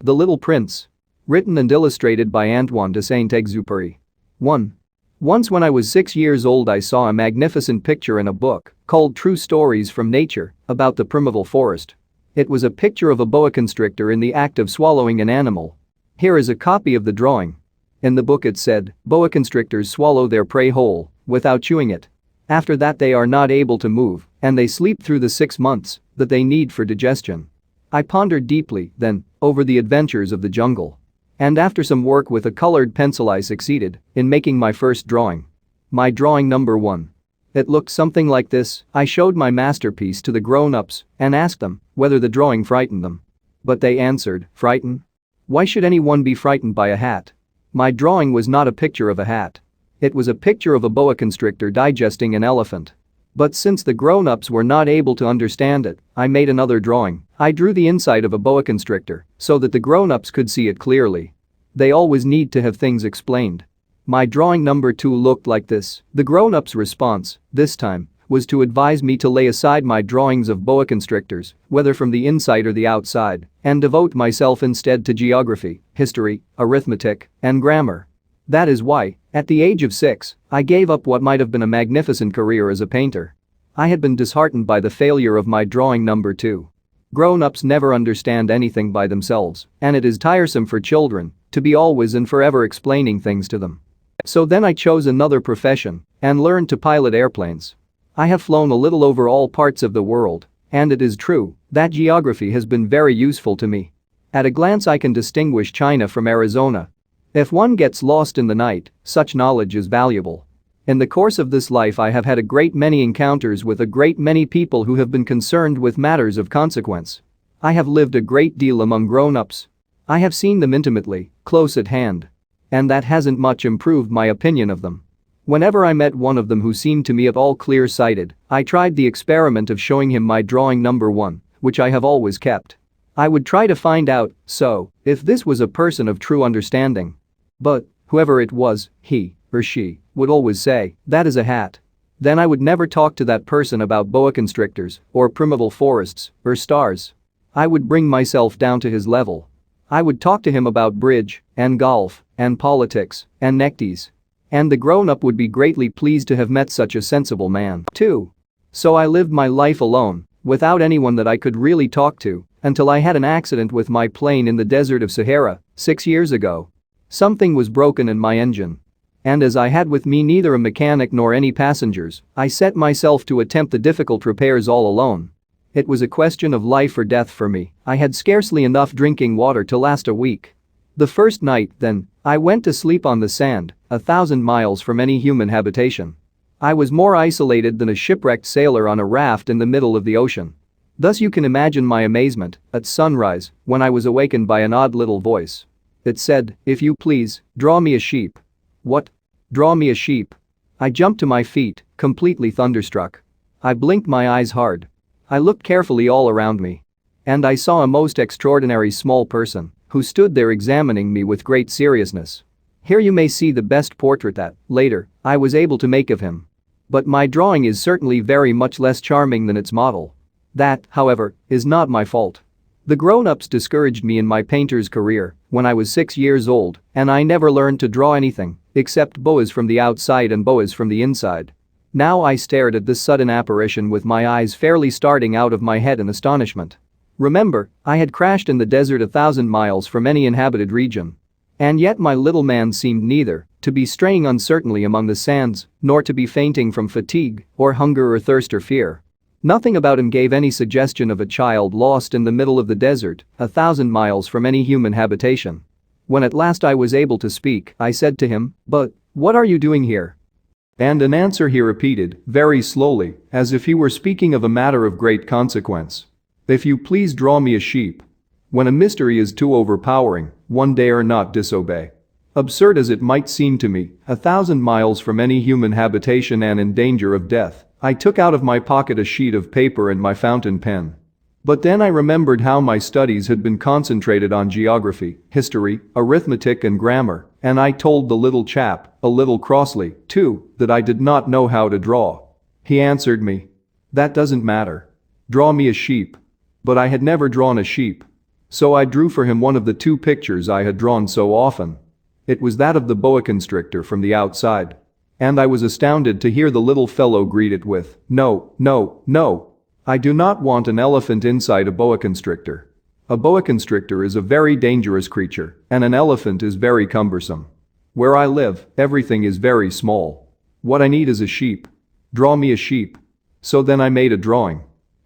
The Little Prince. Written and illustrated by Antoine de Saint-Exupéry. 1. Once when I was 6 years old I saw a magnificent picture in a book called True Stories from Nature about the primeval forest. It was a picture of a boa constrictor in the act of swallowing an animal. Here is a copy of the drawing. In the book it said, boa constrictors swallow their prey whole, without chewing it. After that they are not able to move, and they sleep through the 6 months that they need for digestion. I pondered deeply, then, over the adventures of the jungle. And after some work with a colored pencil I succeeded in making my first drawing. My drawing number 1. It looked something like this. I showed my masterpiece to the grown-ups and asked them whether the drawing frightened them. But they answered, frighten? Why should anyone be frightened by a hat? My drawing was not a picture of a hat. It was a picture of a boa constrictor digesting an elephant. But since the grown-ups were not able to understand it, I made another drawing. I drew the inside of a boa constrictor so that the grown-ups could see it clearly. They always need to have things explained. My drawing number 2 looked like this. The grown-ups' response, this time, was to advise me to lay aside my drawings of boa constrictors, whether from the inside or the outside, and devote myself instead to geography, history, arithmetic, and grammar. That is why, at the age of 6, I gave up what might have been a magnificent career as a painter. I had been disheartened by the failure of my drawing number 2. Grown-ups never understand anything by themselves, and it is tiresome for children to be always and forever explaining things to them. So then I chose another profession and learned to pilot airplanes. I have flown a little over all parts of the world, and it is true that geography has been very useful to me. At a glance I can distinguish China from Arizona. If one gets lost in the night, such knowledge is valuable. In the course of this life I have had a great many encounters with a great many people who have been concerned with matters of consequence. I have lived a great deal among grown-ups. I have seen them intimately, close at hand. And that hasn't much improved my opinion of them. Whenever I met one of them who seemed to me at all clear-sighted, I tried the experiment of showing him my drawing number 1, which I have always kept. I would try to find out, if this was a person of true understanding. But, whoever it was, he or she would always say, that is a hat. Then I would never talk to that person about boa constrictors, or primeval forests, or stars. I would bring myself down to his level. I would talk to him about bridge, and golf, and politics, and neckties. And the grown-up would be greatly pleased to have met such a sensible man, too. So I lived my life alone, without anyone that I could really talk to, until I had an accident with my plane in the desert of Sahara, 6 years ago. Something was broken in my engine. And as I had with me neither a mechanic nor any passengers, I set myself to attempt the difficult repairs all alone. It was a question of life or death for me. I had scarcely enough drinking water to last a week. The first night, then, I went to sleep on the sand, 1,000 miles from any human habitation. I was more isolated than a shipwrecked sailor on a raft in the middle of the ocean. Thus you can imagine my amazement at sunrise when I was awakened by an odd little voice. It said, if you please, draw me a sheep. What? Draw me a sheep? I jumped to my feet, completely thunderstruck. I blinked my eyes hard. I looked carefully all around me. And I saw a most extraordinary small person who stood there examining me with great seriousness. Here you may see the best portrait that, later, I was able to make of him. But my drawing is certainly very much less charming than its model. That, however, is not my fault. The grown-ups discouraged me in my painter's career when I was 6 years old, and I never learned to draw anything except boas from the outside and boas from the inside. Now I stared at this sudden apparition with my eyes fairly starting out of my head in astonishment. Remember, I had crashed in the desert 1,000 miles from any inhabited region. And yet my little man seemed neither to be straying uncertainly among the sands, nor to be fainting from fatigue, or hunger or thirst or fear. Nothing about him gave any suggestion of a child lost in the middle of the desert, 1,000 miles from any human habitation. When at last I was able to speak, I said to him, but, what are you doing here? And an answer he repeated, very slowly, as if he were speaking of a matter of great consequence. If you please draw me a sheep. When a mystery is too overpowering, one dare not disobey. Absurd as it might seem to me, 1,000 miles from any human habitation and in danger of death, I took out of my pocket a sheet of paper and my fountain pen. But then I remembered how my studies had been concentrated on geography, history, arithmetic and grammar, and I told the little chap, a little crossly, too, that I did not know how to draw. He answered me. That doesn't matter. Draw me a sheep. But I had never drawn a sheep. So I drew for him one of the two pictures I had drawn so often. It was that of the boa constrictor from the outside. And I was astounded to hear the little fellow greet it with, "No, no, no. I do not want an elephant inside a boa constrictor. A boa constrictor is a very dangerous creature, and an elephant is very cumbersome. Where I live, everything is very small. What I need is a sheep. Draw me a sheep." So then I made a drawing.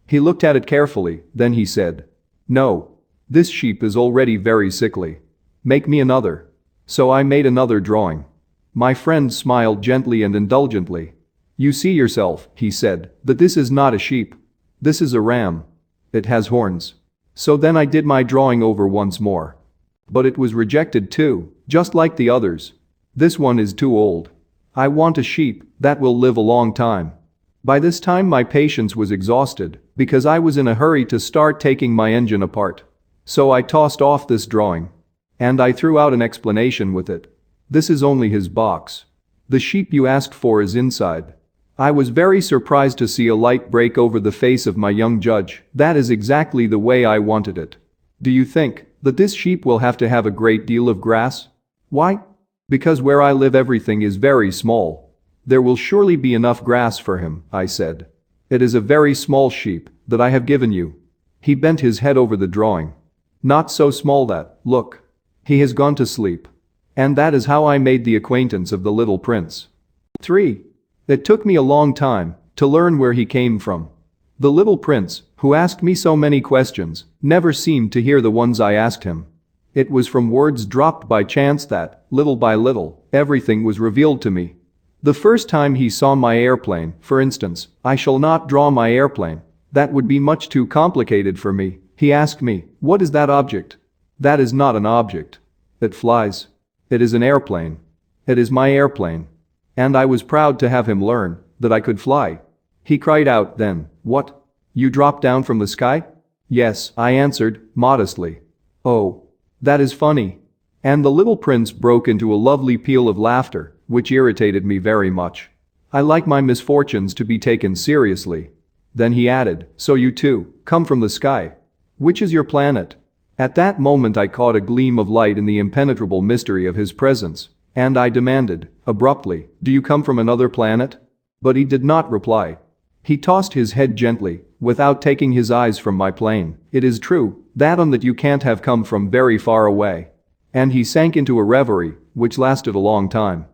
He looked at it carefully, then he said, "No. This sheep is already very sickly. Make me another." So I made another drawing. My friend smiled gently and indulgently. "You see yourself," he said, "that this is not a sheep. This is a ram. It has horns." So then I did my drawing over once more. But it was rejected too, just like the others. "This one is too old. I want a sheep that will live a long time." By this time my patience was exhausted because I was in a hurry to start taking my engine apart. So I tossed off this drawing. And I threw out an explanation with it. "This is only his box. The sheep you asked for is inside." I was very surprised to see a light break over the face of my young judge. "That is exactly the way I wanted it. Do you think that this sheep will have to have a great deal of grass?" "Why? Because where I live everything is very small. There will surely be enough grass for him," I said. "It is a very small sheep that I have given you." He bent his head over the drawing. "Not so small that, look. He has gone to sleep." And that is how I made the acquaintance of the little prince. 3. It took me a long time to learn where he came from. The little prince, who asked me so many questions, never seemed to hear the ones I asked him. It was from words dropped by chance that, little by little, everything was revealed to me. The first time he saw my airplane, for instance, "I shall not draw my airplane. That would be much too complicated for me." He asked me, "What is that object?" "That is not an object. It flies. It is an airplane. It is my airplane." And I was proud to have him learn that I could fly. He cried out then, "What? You dropped down from the sky?" "Yes," I answered, modestly. "Oh. That is funny." And the little prince broke into a lovely peal of laughter, which irritated me very much. I like my misfortunes to be taken seriously. Then he added, "So you too come from the sky? Which is your planet?" At that moment I caught a gleam of light in the impenetrable mystery of his presence, and I demanded, abruptly, "Do you come from another planet?" But he did not reply. He tossed his head gently, without taking his eyes from my plane. "It is true, that you can't have come from very far away." And he sank into a reverie, which lasted a long time.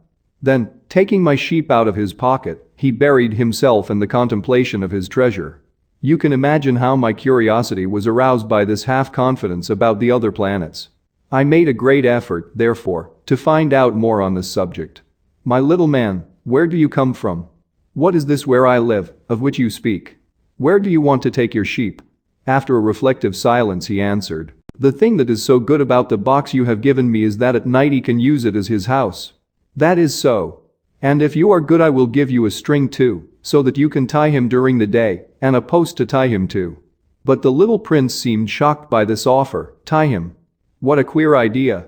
Then, taking my sheep out of his pocket, he buried himself in the contemplation of his treasure. You can imagine how my curiosity was aroused by this half-confidence about the other planets. I made a great effort, therefore, to find out more on this subject. "My little man, where do you come from? What is this where I live, of which you speak? Where do you want to take your sheep?" After a reflective silence he answered, "The thing that is so good about the box you have given me is that at night he can use it as his house." "That is so. And if you are good I will give you a string too, so that you can tie him during the day, and a post to tie him to." But the little prince seemed shocked by this offer. "Tie him? What a queer idea."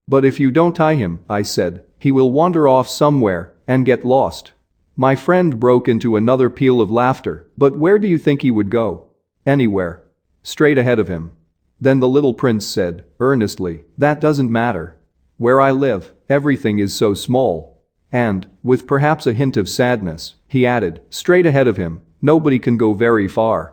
"But if you don't tie him," I said, "he will wander off somewhere and get lost." My friend broke into another peal of laughter. "But where do you think he would go?" "Anywhere. Straight ahead of him." Then the little prince said, earnestly, "That doesn't matter. Where I live, everything is so small." And, with perhaps a hint of sadness, he added, "Straight ahead of him, nobody can go very far."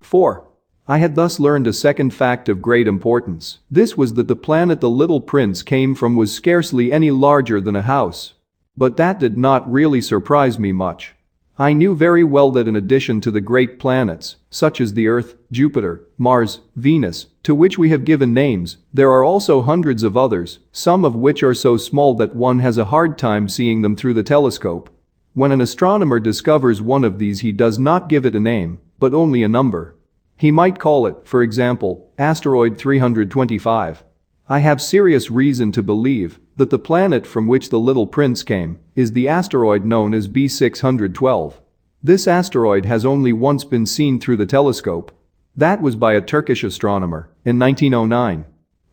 4. I had thus learned a second fact of great importance. This was that the planet the little prince came from was scarcely any larger than a house. But that did not really surprise me much. I knew very well that in addition to the great planets, such as the Earth, Jupiter, Mars, Venus, to which we have given names, there are also hundreds of others, some of which are so small that one has a hard time seeing them through the telescope. When an astronomer discovers one of these he does not give it a name, but only a number. He might call it, for example, asteroid 325. I have serious reason to believe that the planet from which the little prince came is the asteroid known as B612. This asteroid has only once been seen through the telescope. That was by a Turkish astronomer in 1909.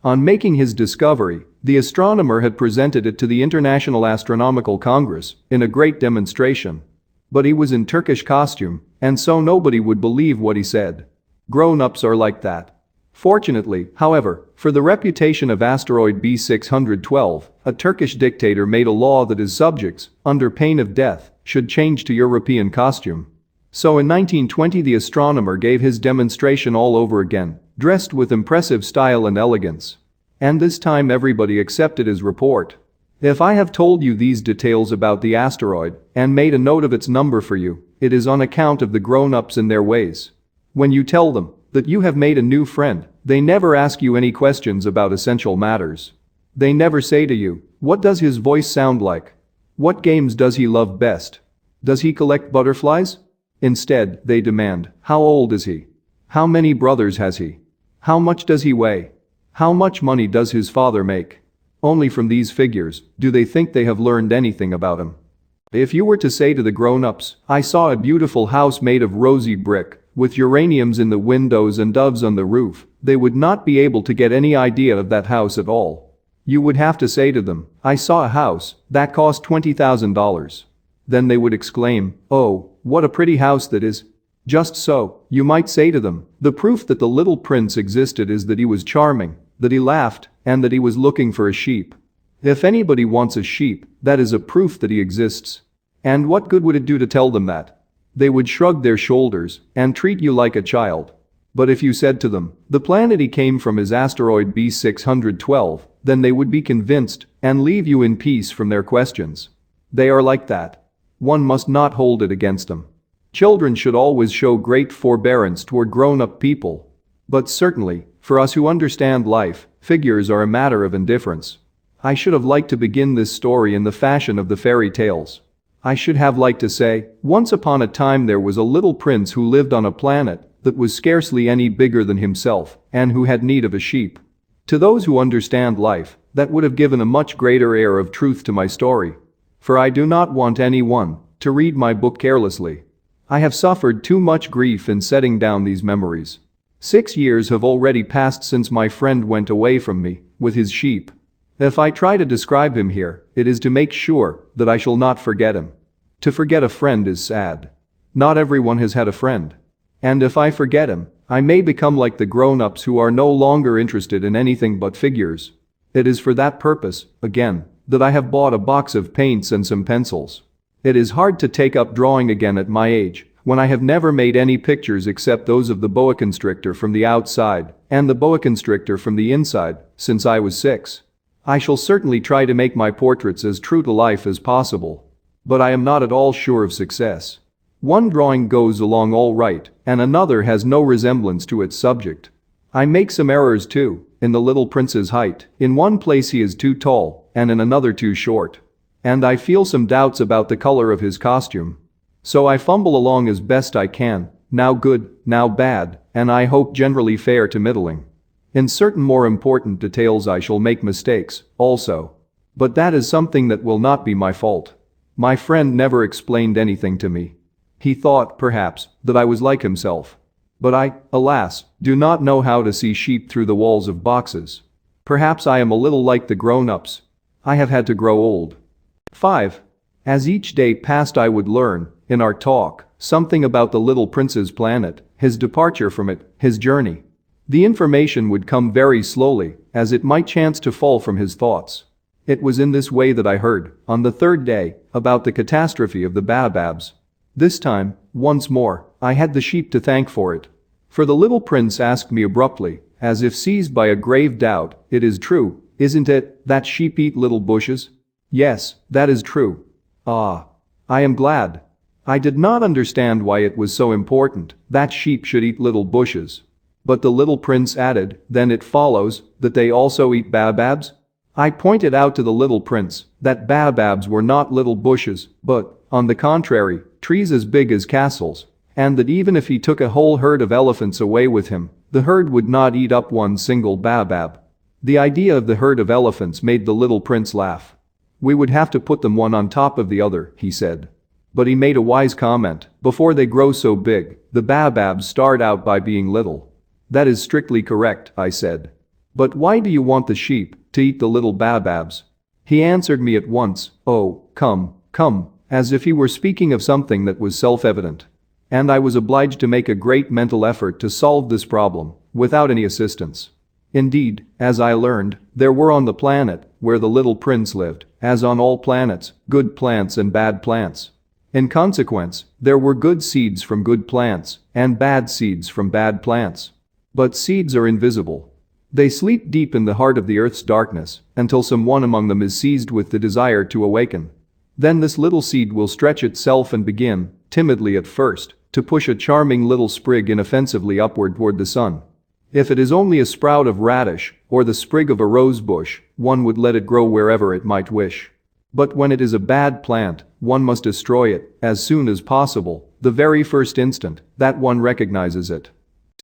On making his discovery, the astronomer had presented it to the International Astronomical Congress in a great demonstration. But he was in Turkish costume, and so nobody would believe what he said. Grown-ups are like that. Fortunately, however, for the reputation of asteroid B612, a Turkish dictator made a law that his subjects, under pain of death, should change to European costume. So in 1920 the astronomer gave his demonstration all over again, dressed with impressive style and elegance. And this time everybody accepted his report. If I have told you these details about the asteroid and made a note of its number for you, it is on account of the grown-ups and their ways. When you tell them that you have made a new friend, they never ask you any questions about essential matters. They never say to you, what does his voice sound like? What games does he love best? Does he collect butterflies? Instead, they demand, how old is he? How many brothers has he? How much does he weigh? How much money does his father make? Only from these figures do they think they have learned anything about him. If you were to say to the grown-ups, I saw a beautiful house made of rosy brick, with uraniums in the windows and doves on the roof, they would not be able to get any idea of that house at all. You would have to say to them, I saw a house that cost $20,000. Then they would exclaim, oh, what a pretty house that is. Just so, you might say to them, the proof that the little prince existed is that he was charming, that he laughed, and that he was looking for a sheep. If anybody wants a sheep, that is a proof that he exists. And what good would it do to tell them that? They would shrug their shoulders and treat you like a child. But if you said to them, the planet he came from is asteroid B612, then they would be convinced and leave you in peace from their questions. They are like that. One must not hold it against them. Children should always show great forbearance toward grown-up people. But certainly, for us who understand life, figures are a matter of indifference. I should have liked to begin this story in the fashion of the fairy tales. I should have liked to say, once upon a time there was a little prince who lived on a planet that was scarcely any bigger than himself and who had need of a sheep. To those who understand life, that would have given a much greater air of truth to my story. For I do not want anyone to read my book carelessly. I have suffered too much grief in setting down these memories. 6 years have already passed since my friend went away from me with his sheep. If I try to describe him here, it is to make sure that I shall not forget him. To forget a friend is sad. Not everyone has had a friend. And if I forget him, I may become like the grown-ups who are no longer interested in anything but figures. It is for that purpose, again, that I have bought a box of paints and some pencils. It is hard to take up drawing again at my age, when I have never made any pictures except those of the boa constrictor from the outside and the boa constrictor from the inside, since I was 6. I shall certainly try to make my portraits as true to life as possible. But I am not at all sure of success. One drawing goes along all right, and another has no resemblance to its subject. I make some errors too, in the little prince's height. In one place he is too tall, and in another too short. And I feel some doubts about the color of his costume. So I fumble along as best I can, now good, now bad, and I hope generally fair to middling. In certain more important details I shall make mistakes, also. But that is something that will not be my fault. My friend never explained anything to me. He thought, perhaps, that I was like himself. But I, alas, do not know how to see sheep through the walls of boxes. Perhaps I am a little like the grown-ups. I have had to grow old. 5. As each day passed I would learn, in our talk, something about the little prince's planet, his departure from it, his journey. The information would come very slowly, as it might chance to fall from his thoughts. It was in this way that I heard, on the 3rd day, about the catastrophe of the baobabs. This time, once more, I had the sheep to thank for it. For the little prince asked me abruptly, as if seized by a grave doubt, it is true, isn't it, that sheep eat little bushes? Yes, that is true. Ah. I am glad. I did not understand why it was so important that sheep should eat little bushes. But the little prince added, then it follows that they also eat baobabs? I pointed out to the little prince that baobabs were not little bushes, but, on the contrary, trees as big as castles, and that even if he took a whole herd of elephants away with him, the herd would not eat up one single baobab. The idea of the herd of elephants made the little prince laugh. We would have to put them one on top of the other, he said. But he made a wise comment, before they grow so big, the baobabs start out by being little. That is strictly correct, I said. But why do you want the sheep to eat the little baobabs? He answered me at once, oh, come, as if he were speaking of something that was self-evident. And I was obliged to make a great mental effort to solve this problem, without any assistance. Indeed, as I learned, there were on the planet where the little prince lived, as on all planets, good plants and bad plants. In consequence, there were good seeds from good plants and bad seeds from bad plants. But seeds are invisible. They sleep deep in the heart of the earth's darkness until someone among them is seized with the desire to awaken. Then this little seed will stretch itself and begin, timidly at first, to push a charming little sprig inoffensively upward toward the sun. If it is only a sprout of radish or the sprig of a rose bush, one would let it grow wherever it might wish. But when it is a bad plant, one must destroy it as soon as possible, the very first instant that one recognizes it.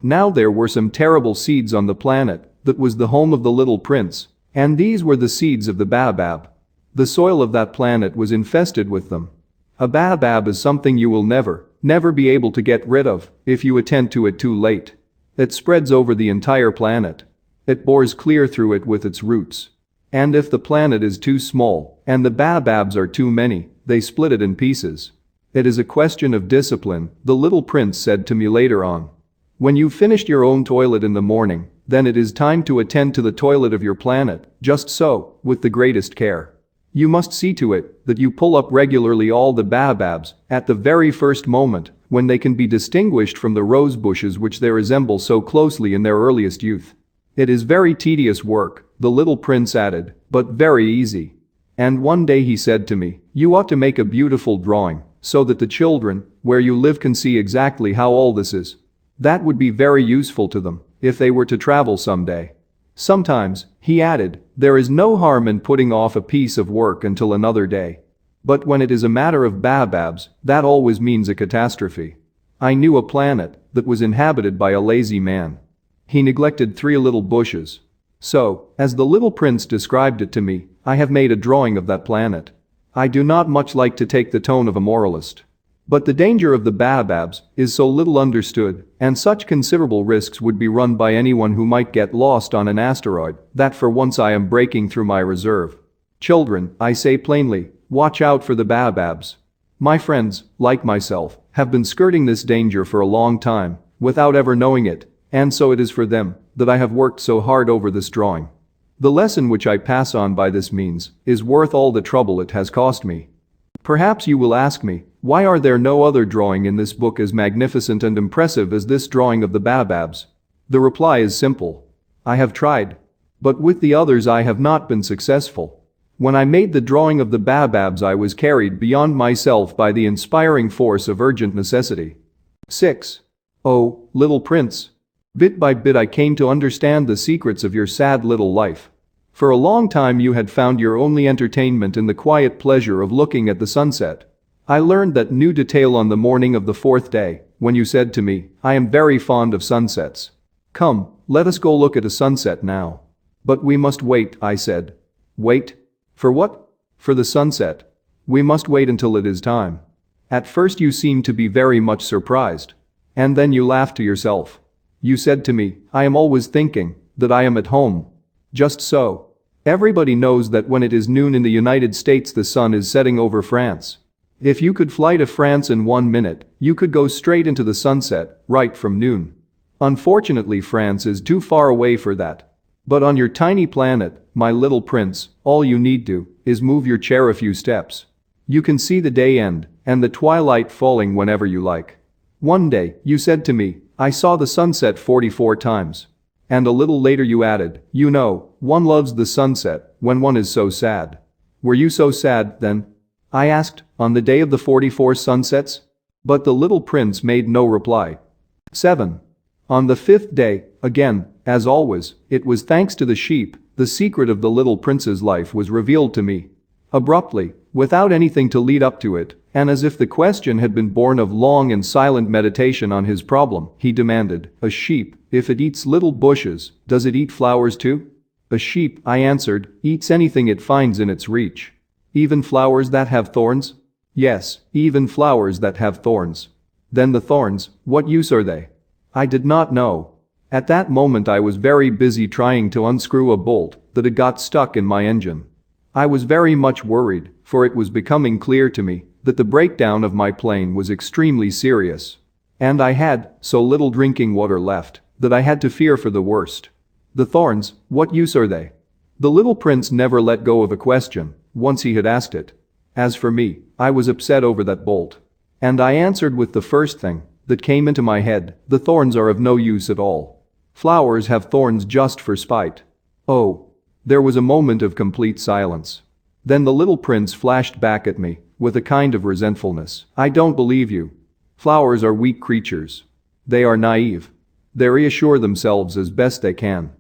Now there were some terrible seeds on the planet that was the home of the little prince, and these were the seeds of the baobab. The soil of that planet was infested with them. A baobab is something you will never be able to get rid of if you attend to it too late. It spreads over the entire planet. It bores clear through it with its roots. And if the planet is too small and the baobabs are too many, they split it in pieces. It is a question of discipline, the little prince said to me later on. When you've finished your own toilet in the morning, then it is time to attend to the toilet of your planet, just so, with the greatest care. You must see to it that you pull up regularly all the baobabs at the very first moment when they can be distinguished from the rose bushes which they resemble so closely in their earliest youth. It is very tedious work, the little prince added, but very easy. And one day he said to me, you ought to make a beautiful drawing so that the children where you live can see exactly how all this is. That would be very useful to them if they were to travel someday. Sometimes, he added, there is no harm in putting off a piece of work until another day. But when it is a matter of baobabs, that always means a catastrophe. I knew a planet that was inhabited by a lazy man. He neglected 3 little bushes. So, as the little prince described it to me, I have made a drawing of that planet. I do not much like to take the tone of a moralist. But the danger of the baobabs is so little understood, and such considerable risks would be run by anyone who might get lost on an asteroid, that for once I am breaking through my reserve. Children, I say plainly, watch out for the baobabs. My friends, like myself, have been skirting this danger for a long time, without ever knowing it, and so it is for them that I have worked so hard over this drawing. The lesson which I pass on by this means is worth all the trouble it has cost me. Perhaps you will ask me, why are there no other drawing in this book as magnificent and impressive as this drawing of the baobabs? The reply is simple. I have tried. But with the others I have not been successful. When I made the drawing of the baobabs I was carried beyond myself by the inspiring force of urgent necessity. 6. Oh, little prince. Bit by bit I came to understand the secrets of your sad little life. For a long time you had found your only entertainment in the quiet pleasure of looking at the sunset. I learned that new detail on the morning of the 4th day, when you said to me, I am very fond of sunsets. Come, let us go look at a sunset now. But we must wait, I said. Wait? For what? For the sunset. We must wait until it is time. At first you seemed to be very much surprised. And then you laughed to yourself. You said to me, I am always thinking that I am at home. Just so. Everybody knows that when it is noon in the United States the sun is setting over France. If you could fly to France in 1 minute, you could go straight into the sunset, right from noon. Unfortunately France is too far away for that. But on your tiny planet, my little prince, all you need to is move your chair a few steps. You can see the day end and the twilight falling whenever you like. One day, you said to me, I saw the sunset 44 times. And a little later you added, you know, one loves the sunset when one is so sad. Were you so sad then? I asked, on the day of the 44 sunsets? But the little prince made no reply. 7. On the 5th day, again, as always, it was thanks to the sheep, the secret of the little prince's life was revealed to me. Abruptly, without anything to lead up to it, and as if the question had been born of long and silent meditation on his problem, he demanded, a sheep, if it eats little bushes, does it eat flowers too? A sheep, I answered, eats anything it finds in its reach. Even flowers that have thorns? Yes, even flowers that have thorns. Then the thorns, what use are they? I did not know. At that moment I was very busy trying to unscrew a bolt that had got stuck in my engine. I was very much worried, for it was becoming clear to me that the breakdown of my plane was extremely serious. And I had so little drinking water left that I had to fear for the worst. The thorns, what use are they? The little prince never let go of a question, once he had asked it. As for me, I was upset over that bolt. And I answered with the first thing that came into my head, the thorns are of no use at all. Flowers have thorns just for spite. Oh. There was a moment of complete silence. Then the little prince flashed back at me, with a kind of resentfulness. I don't believe you. Flowers are weak creatures. They are naive. They reassure themselves as best they can.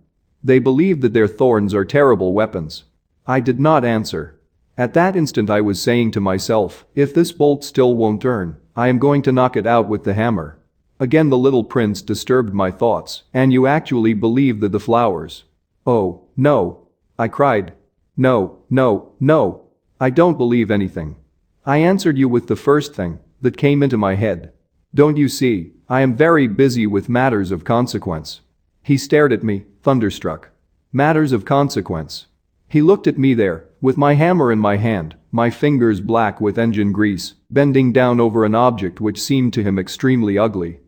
They believe that their thorns are terrible weapons. I did not answer. At that instant I was saying to myself, if this bolt still won't turn, I am going to knock it out with the hammer. Again the little prince disturbed my thoughts. And you actually believe that the flowers? Oh, no. I cried. No, no, no. I don't believe anything. I answered you with the first thing that came into my head. Don't you see, I am very busy with matters of consequence. He stared at me, thunderstruck. Matters of consequence. He looked at me there, with my hammer in my hand, my fingers black with engine grease, bending down over an object which seemed to him extremely ugly.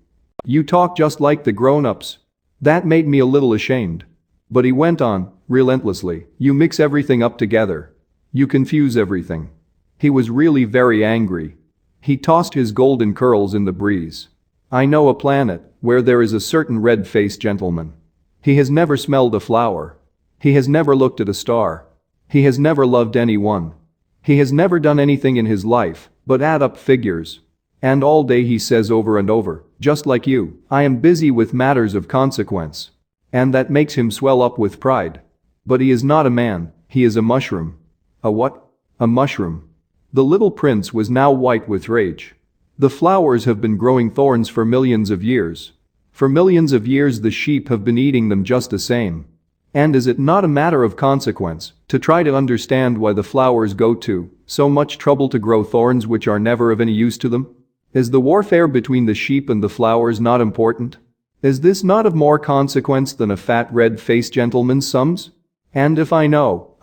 You talk just like the grown-ups. That made me a little ashamed. But he went on, relentlessly, you mix everything up together. You confuse everything. He was really very angry. He tossed his golden curls in the breeze. I know a planet where there is a certain red-faced gentleman. He has never smelled a flower. He has never looked at a star. He has never loved anyone. He has never done anything in his life but add up figures. And all day he says over and over, just like you, I am busy with matters of consequence. And that makes him swell up with pride. But he is not a man, he is a mushroom. A what? A mushroom. The little prince was now white with rage. The flowers have been growing thorns for millions of years. For millions of years the sheep have been eating them just the same. And is it not a matter of consequence to try to understand why the flowers go to so much trouble to grow thorns which are never of any use to them? Is the warfare between the sheep and the flowers not important? Is this not of more consequence than a fat red-faced gentleman's sums? And if I know,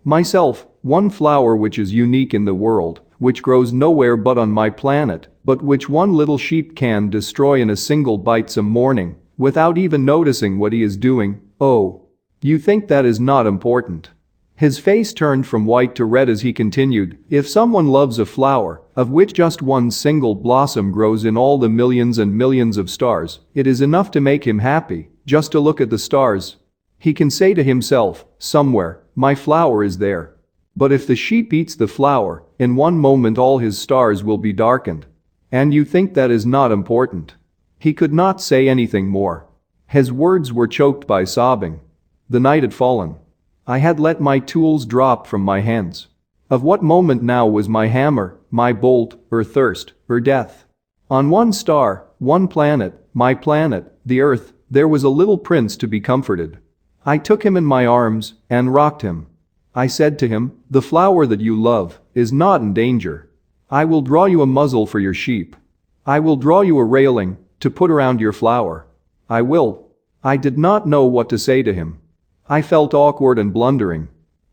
myself, one flower which is unique in the world, which grows nowhere but on my planet, but which one little sheep can destroy in a single bite some morning, without even noticing what he is doing, oh. You think that is not important? His face turned from white to red as he continued, if someone loves a flower, of which just one single blossom grows in all the millions and millions of stars, it is enough to make him happy, just to look at the stars. He can say to himself, somewhere, my flower is there. But if the sheep eats the flower, in one moment all his stars will be darkened. And you think that is not important? He could not say anything more. His words were choked by sobbing. The night had fallen. I had let my tools drop from my hands. Of what moment now was my hammer, my bolt, or thirst, or death? On one star, one planet, my planet, the earth, there was a little prince to be comforted. I took him in my arms and rocked him. I said to him, the flower that you love is not in danger. I will draw you a muzzle for your sheep. I will draw you a railing to put around your flower. I will. I did not know what to say to him. I felt awkward and blundering.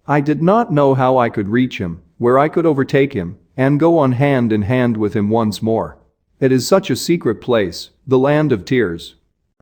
I did not know how I could reach him, where I could overtake him, and go on hand in hand with him once more. It is such a secret place, the land of tears.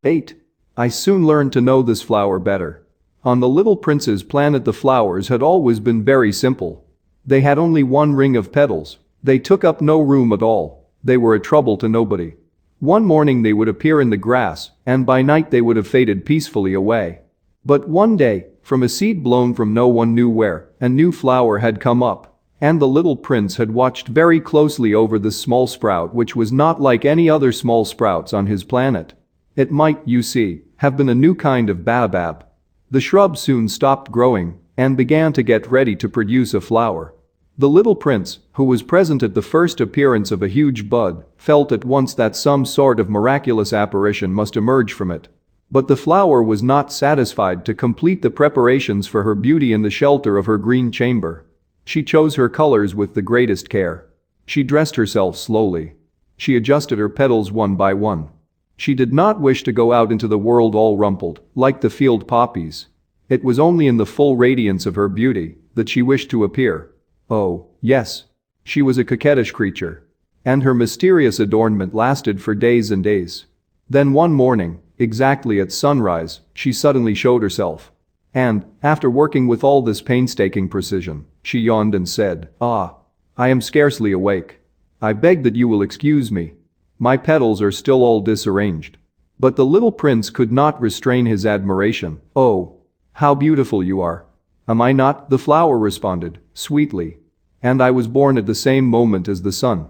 8. I soon learned to know this flower better. On the little prince's planet the flowers had always been very simple. They had only one ring of petals. They took up no room at all. They were a trouble to nobody. One morning they would appear in the grass, and by night they would have faded peacefully away. But one day, from a seed blown from no one knew where, a new flower had come up. And the little prince had watched very closely over this small sprout which was not like any other small sprouts on his planet. It might, you see, have been a new kind of baobab. The shrub soon stopped growing and began to get ready to produce a flower. The little prince, who was present at the first appearance of a huge bud, felt at once that some sort of miraculous apparition must emerge from it. But the flower was not satisfied to complete the preparations for her beauty in the shelter of her green chamber. She chose her colors with the greatest care. She dressed herself slowly. She adjusted her petals one by one. She did not wish to go out into the world all rumpled, like the field poppies. It was only in the full radiance of her beauty that she wished to appear. Oh, yes. She was a coquettish creature. And her mysterious adornment lasted for days and days. Then one morning, Exactly at sunrise, she suddenly showed herself. And, after working with all this painstaking precision, she yawned and said, "Ah. I am scarcely awake. I beg that you will excuse me. My petals are still all disarranged." But the little prince could not restrain his admiration. "Oh. How beautiful you are." "Am I not?" the flower responded, sweetly. "And I was born at the same moment as the sun."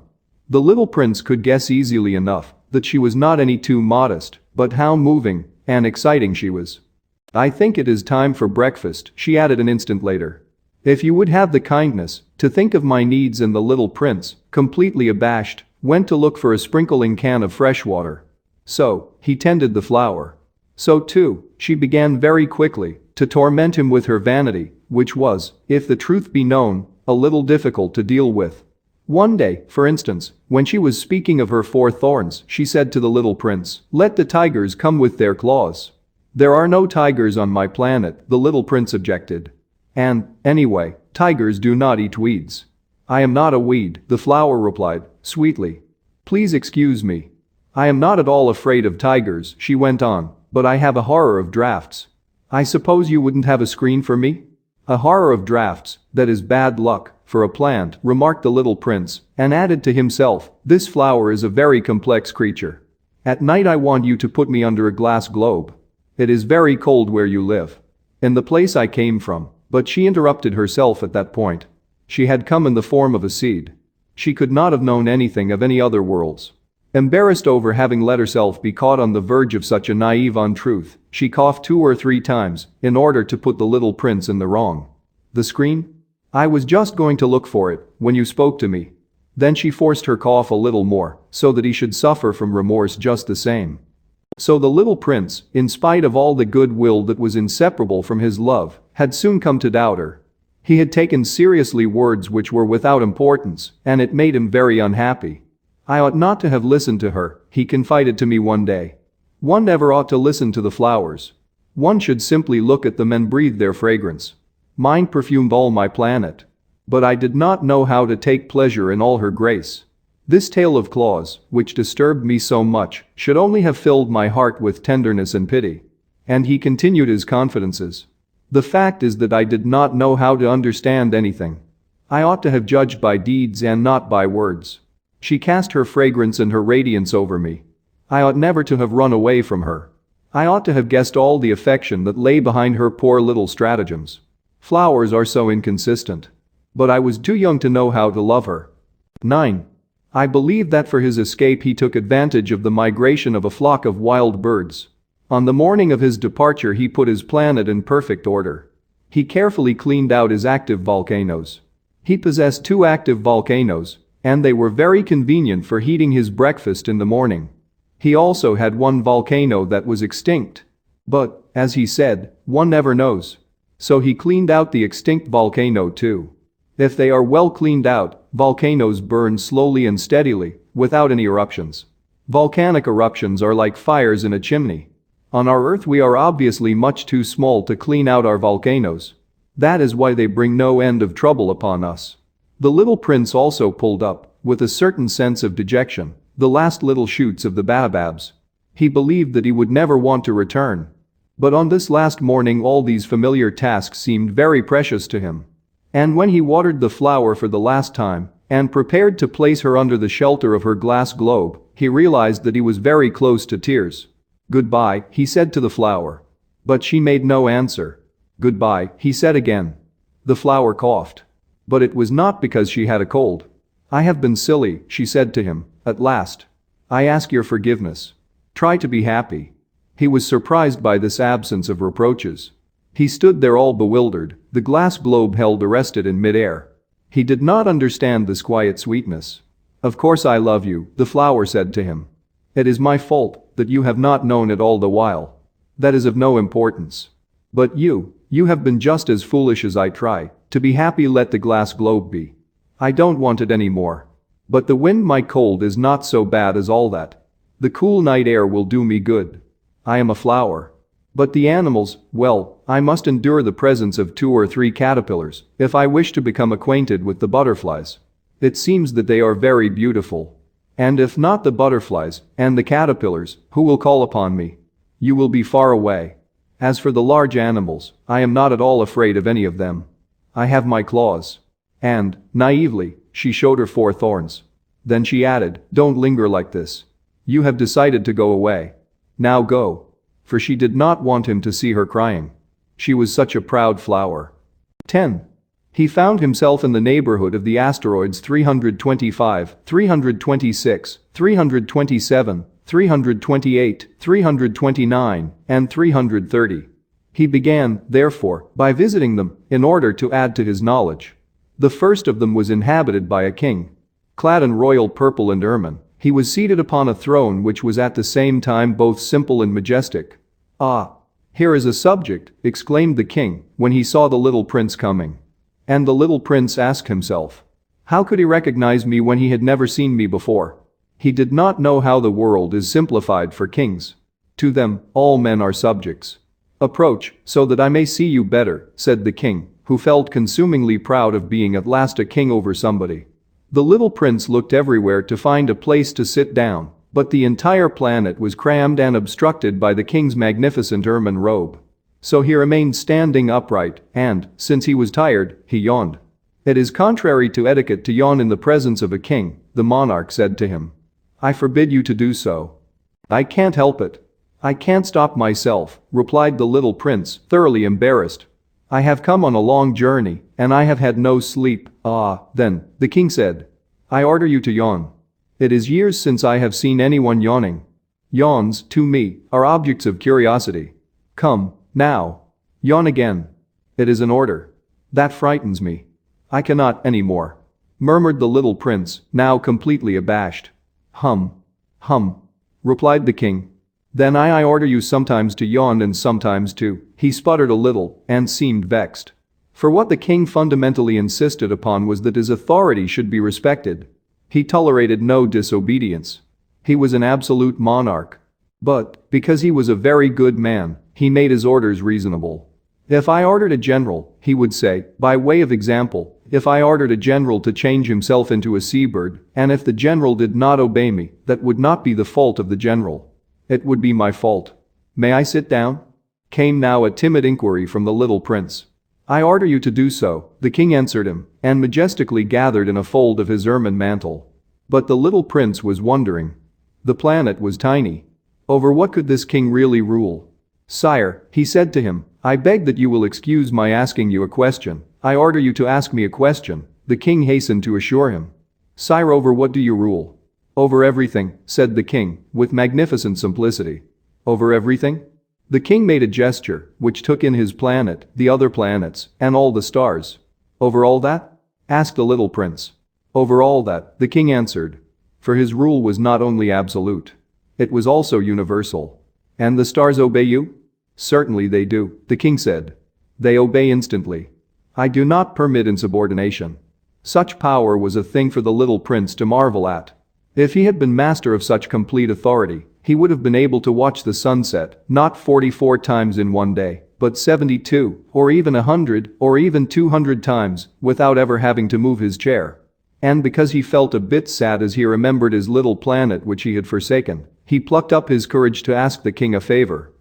The little prince could guess easily enough that she was not any too modest, but how moving and exciting she was. "I think it is time for breakfast," she added an instant later. "If you would have the kindness to think of my needs." And the little prince, completely abashed, went to look for a sprinkling can of fresh water. So, he tended the flower. So too, she began very quickly to torment him with her vanity, which was, if the truth be known, a little difficult to deal with. One day, for instance, when she was speaking of her 4 thorns, she said to the little prince, "Let the tigers come with their claws." "There are no tigers on my planet," the little prince objected. "And, anyway, tigers do not eat weeds." "I am not a weed," the flower replied, sweetly. "Please excuse me. I am not at all afraid of tigers," she went on, "but I have a horror of drafts." "I suppose you wouldn't have a screen for me?" "A horror of drafts, that is bad luck for a plant," remarked the little prince, and added to himself, "This flower is a very complex creature. At night I want you to put me under a glass globe. It is very cold where you live. In the place I came from." But she interrupted herself at that point. She had come in the form of a seed. She could not have known anything of any other worlds. Embarrassed over having let herself be caught on the verge of such a naive untruth, she coughed 2 or 3 times in order to put the little prince in the wrong. "The screen? I was just going to look for it when you spoke to me." Then she forced her cough a little more so that he should suffer from remorse just the same. So the little prince, in spite of all the goodwill that was inseparable from his love, had soon come to doubt her. He had taken seriously words which were without importance, and it made him very unhappy. "I ought not to have listened to her," he confided to me one day. "One never ought to listen to the flowers. One should simply look at them and breathe their fragrance. Mine perfumed all my planet. But I did not know how to take pleasure in all her grace. This tale of claws, which disturbed me so much, should only have filled my heart with tenderness and pity." And he continued his confidences. "The fact is that I did not know how to understand anything. I ought to have judged by deeds and not by words. She cast her fragrance and her radiance over me. I ought never to have run away from her. I ought to have guessed all the affection that lay behind her poor little stratagems. Flowers are so inconsistent. But I was too young to know how to love her." 9. I believe that for his escape he took advantage of the migration of a flock of wild birds. On the morning of his departure he put his planet in perfect order. He carefully cleaned out his active volcanoes. He possessed 2 active volcanoes, and they were very convenient for heating his breakfast in the morning. He also had 1 volcano that was extinct. But, as he said, one never knows. So he cleaned out the extinct volcano too. If they are well cleaned out, volcanoes burn slowly and steadily, without any eruptions. Volcanic eruptions are like fires in a chimney. On our Earth we are obviously much too small to clean out our volcanoes. That is why they bring no end of trouble upon us. The little prince also pulled up, with a certain sense of dejection, the last little shoots of the baobabs. He believed that he would never want to return. But on this last morning all these familiar tasks seemed very precious to him. And when he watered the flower for the last time and prepared to place her under the shelter of her glass globe, he realized that he was very close to tears. "Goodbye," he said to the flower. But she made no answer. "Goodbye," he said again. The flower coughed. But it was not because she had a cold. "I have been silly," she said to him, at last. "I ask your forgiveness. Try to be happy." He was surprised by this absence of reproaches. He stood there all bewildered, the glass globe held arrested in midair. He did not understand this quiet sweetness. "Of course I love you," the flower said to him. "It is my fault that you have not known it all the while. That is of no importance. But you have been just as foolish as I try to be happy. Let the glass globe be. I don't want it anymore. But the wind, my cold is not so bad as all that. The cool night air will do me good. I am a flower. But the animals, well, I must endure the presence of 2 or 3 caterpillars if I wish to become acquainted with the butterflies. It seems that they are very beautiful. And if not the butterflies and the caterpillars, who will call upon me? You will be far away. As for the large animals, I am not at all afraid of any of them. I have my claws. And, naively, she showed her 4 thorns. Then she added, don't linger like this. You have decided to go away. Now go. For she did not want him to see her crying. She was such a proud flower. 10. He found himself in the neighborhood of the asteroids 325, 326, 327, 328, 329, and 330. He began, therefore, by visiting them in order to add to his knowledge. The first of them was inhabited by a king. Clad in royal purple and ermine, he was seated upon a throne which was at the same time both simple and majestic. Ah! Here is a subject, exclaimed the king when he saw the little prince coming. And the little prince asked himself, how could he recognize me when he had never seen me before? He did not know how the world is simplified for kings. To them, all men are subjects. Approach, so that I may see you better, said the king, who felt consumingly proud of being at last a king over somebody. The little prince looked everywhere to find a place to sit down, but the entire planet was crammed and obstructed by the king's magnificent ermine robe. So he remained standing upright, and, since he was tired, he yawned. It is contrary to etiquette to yawn in the presence of a king, the monarch said to him. I forbid you to do so. I can't help it. I can't stop myself, replied the little prince, thoroughly embarrassed. I have come on a long journey, and I have had no sleep. Ah, then, the king said. I order you to yawn. It is years since I have seen anyone yawning. Yawns, to me, are objects of curiosity. Come, now. Yawn again. It is an order. That frightens me. I cannot anymore, murmured the little prince, now completely abashed. Hum. Replied the king. Then I order you sometimes to yawn and sometimes to. He sputtered a little and seemed vexed. For what the king fundamentally insisted upon was that his authority should be respected. He tolerated no disobedience. He was an absolute monarch. But, because he was a very good man, he made his orders reasonable. If I ordered a general, he would say, by way of example, if I ordered a general to change himself into a seabird, and if the general did not obey me, that would not be the fault of the general. It would be my fault. May I sit down? Came now a timid inquiry from the little prince. I order you to do so, the king answered him, and majestically gathered in a fold of his ermine mantle. But the little prince was wondering. The planet was tiny. Over what could this king really rule? Sire, he said to him, I beg that you will excuse my asking you a question. I order you to ask me a question, the king hastened to assure him. Sire, over what do you rule? Over everything, said the king, with magnificent simplicity. Over everything? The king made a gesture, which took in his planet, the other planets, and all the stars. Over all that? Asked the little prince. Over all that, the king answered. For his rule was not only absolute. It was also universal. And the stars obey you? Certainly they do, the king said. They obey instantly. I do not permit insubordination. Such power was a thing for the little prince to marvel at. If he had been master of such complete authority, he would have been able to watch the sunset, not 44 times in one day, but 72, or even 100, or even 200 times, without ever having to move his chair. And because he felt a bit sad as he remembered his little planet which he had forsaken, he plucked up his courage to ask the king a favor.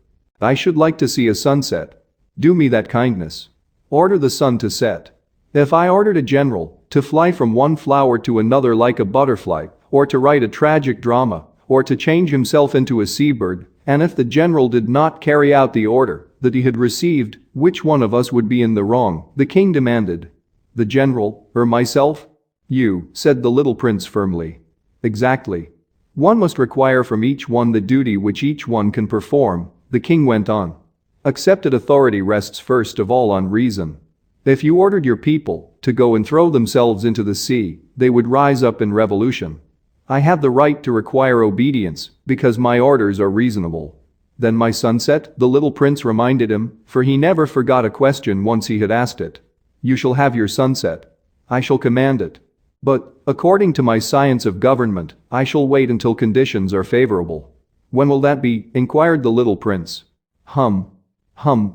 I should like to see a sunset. Do me that kindness. Order the sun to set. If I ordered a general to fly from one flower to another like a butterfly, or to write a tragic drama, or to change himself into a seabird, and if the general did not carry out the order that he had received, which one of us would be in the wrong? The king demanded. The general, or myself? You, said the little prince firmly. Exactly. One must require from each one the duty which each one can perform, the king went on. Accepted authority rests first of all on reason. If you ordered your people to go and throw themselves into the sea, they would rise up in revolution. I have the right to require obedience because my orders are reasonable. Then my sunset, the little prince reminded him, for he never forgot a question once he had asked it. You shall have your sunset. I shall command it. But, according to my science of government, I shall wait until conditions are favorable. When will that be? Inquired the little prince. Hum,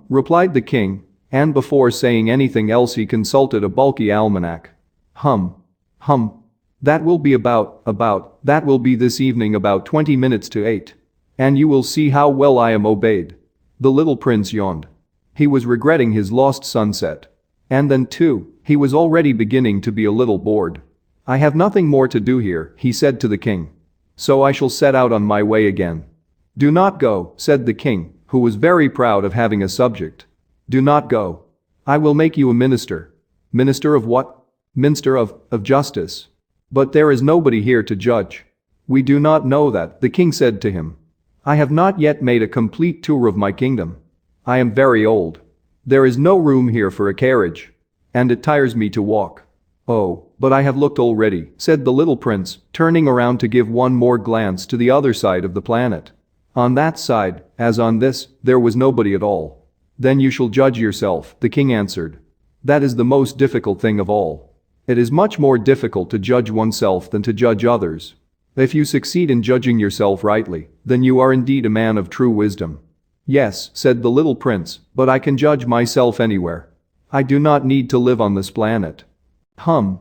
replied the king, and before saying anything else he consulted a bulky almanac. Hum. That will be that will be this evening about 20 minutes to 8. And you will see how well I am obeyed." The little prince yawned. He was regretting his lost sunset. And then too, he was already beginning to be a little bored. "I have nothing more to do here," he said to the king. "So I shall set out on my way again." "Do not go," said the king, who was very proud of having a subject. "Do not go. I will make you a minister." "Minister of what?" "Minister of justice." "But there is nobody here to judge." "We do not know that," the king said to him. "I have not yet made a complete tour of my kingdom. I am very old. There is no room here for a carriage. And it tires me to walk." "Oh, but I have looked already," said the little prince, turning around to give one more glance to the other side of the planet. On that side, as on this, there was nobody at all. "Then you shall judge yourself," the king answered. "That is the most difficult thing of all. It is much more difficult to judge oneself than to judge others. If you succeed in judging yourself rightly, then you are indeed a man of true wisdom." "Yes," said the little prince, "but I can judge myself anywhere. I do not need to live on this planet." Hum,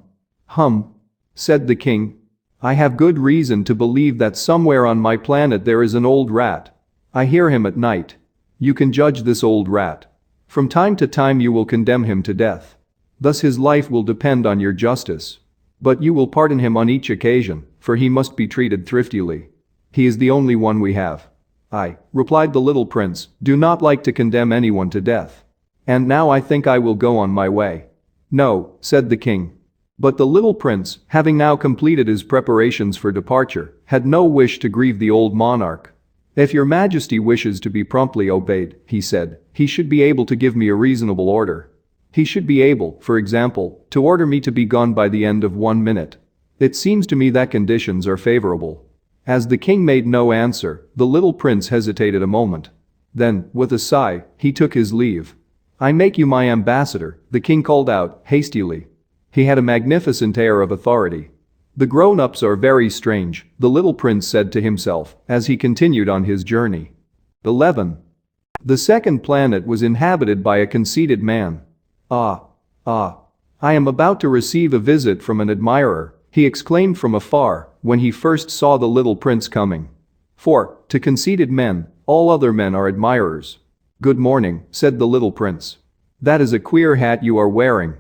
said the king. "I have good reason to believe that somewhere on my planet there is an old rat. I hear him at night. You can judge this old rat. From time to time you will condemn him to death. Thus his life will depend on your justice. But you will pardon him on each occasion, for he must be treated thriftily. He is the only one we have." "I," replied the little prince, "do not like to condemn anyone to death. And now I think I will go on my way." "No," said the king. But the little prince, having now completed his preparations for departure, had no wish to grieve the old monarch. "If your majesty wishes to be promptly obeyed," he said, "he should be able to give me a reasonable order. He should be able, for example, to order me to be gone by the end of 1 minute. It seems to me that conditions are favorable." As the king made no answer, the little prince hesitated a moment. Then, with a sigh, he took his leave. "I make you my ambassador," the king called out, hastily. He had a magnificent air of authority. "The grown-ups are very strange," the little prince said to himself as he continued on his journey. 11. The second planet was inhabited by a conceited man. Ah, I am about to receive a visit from an admirer," he exclaimed from afar when he first saw the little prince coming. For, to conceited men, all other men are admirers. "Good morning," said the little prince. "That is a queer hat you are wearing."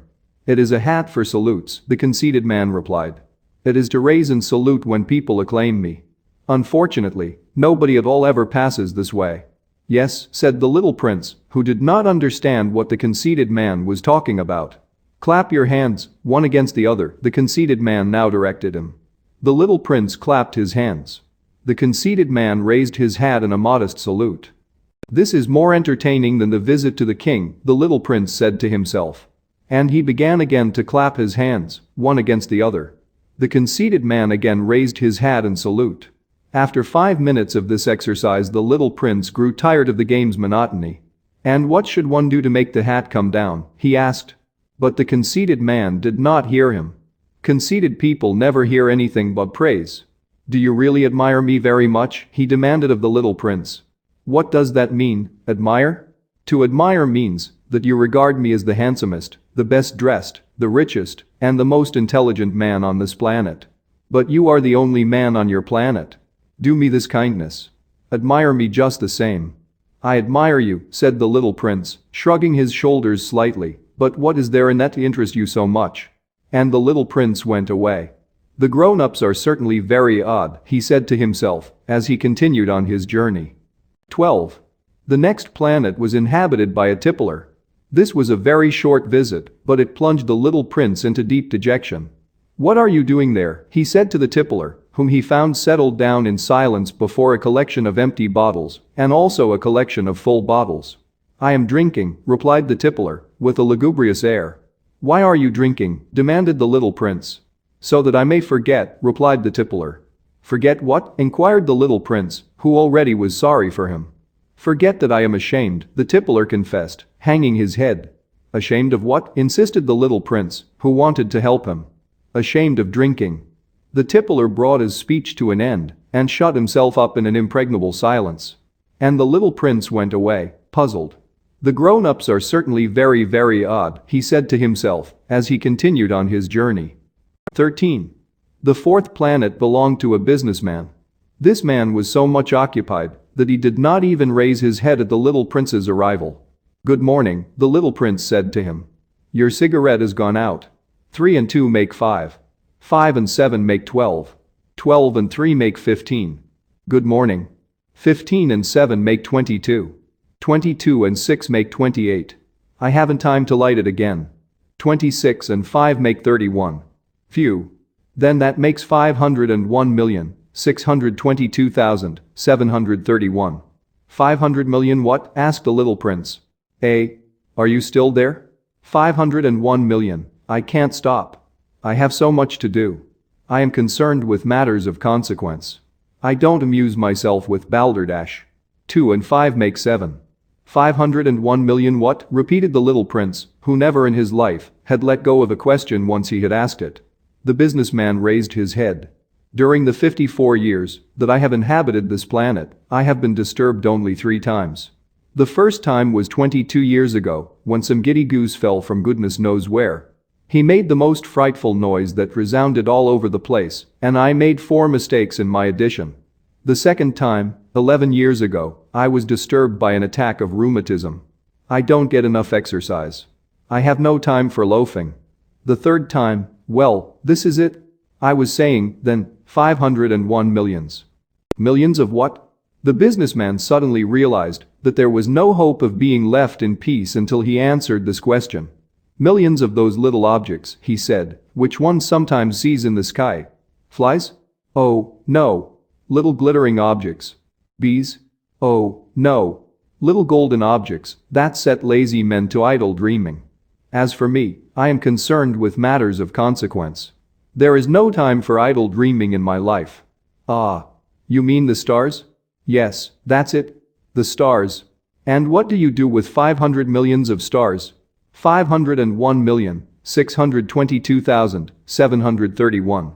"It is a hat for salutes," the conceited man replied. "It is to raise and salute when people acclaim me. Unfortunately, nobody at all ever passes this way." "Yes," said the little prince, who did not understand what the conceited man was talking about. "Clap your hands, one against the other," the conceited man now directed him. The little prince clapped his hands. The conceited man raised his hat in a modest salute. "This is more entertaining than the visit to the king," the little prince said to himself. And he began again to clap his hands, one against the other. The conceited man again raised his hat in salute. After 5 minutes of this exercise, the little prince grew tired of the game's monotony. "And what should one do to make the hat come down?" he asked. But the conceited man did not hear him. Conceited people never hear anything but praise. "Do you really admire me very much?" he demanded of the little prince. "What does that mean, admire?" "To admire means that you regard me as the handsomest, the best dressed, the richest, and the most intelligent man on this planet. But you are the only man on your planet. Do me this kindness. Admire me just the same." "I admire you," said the little prince, shrugging his shoulders slightly, "but what is there in that to interest you so much?" And the little prince went away. "The grown-ups are certainly very odd," he said to himself as he continued on his journey. 12. The next planet was inhabited by a tippler. This was a very short visit, but it plunged the little prince into deep dejection. "What are you doing there?" he said to the tippler, whom he found settled down in silence before a collection of empty bottles and also a collection of full bottles. "I am drinking," replied the tippler, with a lugubrious air. "Why are you drinking?" demanded the little prince. "So that I may forget," replied the tippler. "Forget what?" inquired the little prince, who already was sorry for him. "Forget that I am ashamed," the tippler confessed, hanging his head. "Ashamed of what?" insisted the little prince, who wanted to help him. "Ashamed of drinking." The tippler brought his speech to an end and shut himself up in an impregnable silence. And the little prince went away, puzzled. "The grown-ups are certainly very, very odd," he said to himself as he continued on his journey. 13. The fourth planet belonged to a businessman. This man was so much occupied that he did not even raise his head at the little prince's arrival. "Good morning," the little prince said to him. "Your cigarette has gone out. 3 and 2 make 5. 5 and 7 make 12. 12 and 3 make 15. Good morning. 15 and 7 make 22. 22 and 6 make 28. I haven't time to light it again. 26 and 5 make 31. Phew. Then that makes 501,622,731. 500 million what?" asked the little prince. Are you still there? 501 million. I can't stop. I have so much to do. I am concerned with matters of consequence. I don't amuse myself with balderdash. 2 and 5 make 7. 501 million what?" repeated the little prince, who never in his life had let go of a question once he had asked it. The businessman raised his head. "During the 54 years that I have inhabited this planet, I have been disturbed only 3 times. The first time was 22 years ago, when some giddy goose fell from goodness knows where. He made the most frightful noise that resounded all over the place, and I made 4 mistakes in my addition. The second time, 11 years ago, I was disturbed by an attack of rheumatism. I don't get enough exercise. I have no time for loafing. The third time, well, this is it. I was saying, then, 501 millions. Millions of what?" The businessman suddenly realized that there was no hope of being left in peace until he answered this question. "Millions of those little objects," he said, "which one sometimes sees in the sky. Flies? Oh, no. Little glittering objects. Bees? Oh, no. Little golden objects that set lazy men to idle dreaming. As for me, I am concerned with matters of consequence. There is no time for idle dreaming in my life." "Ah. You mean the stars?" "Yes, that's it. The stars. And what do you do with 500 millions of stars?" 501,622,731.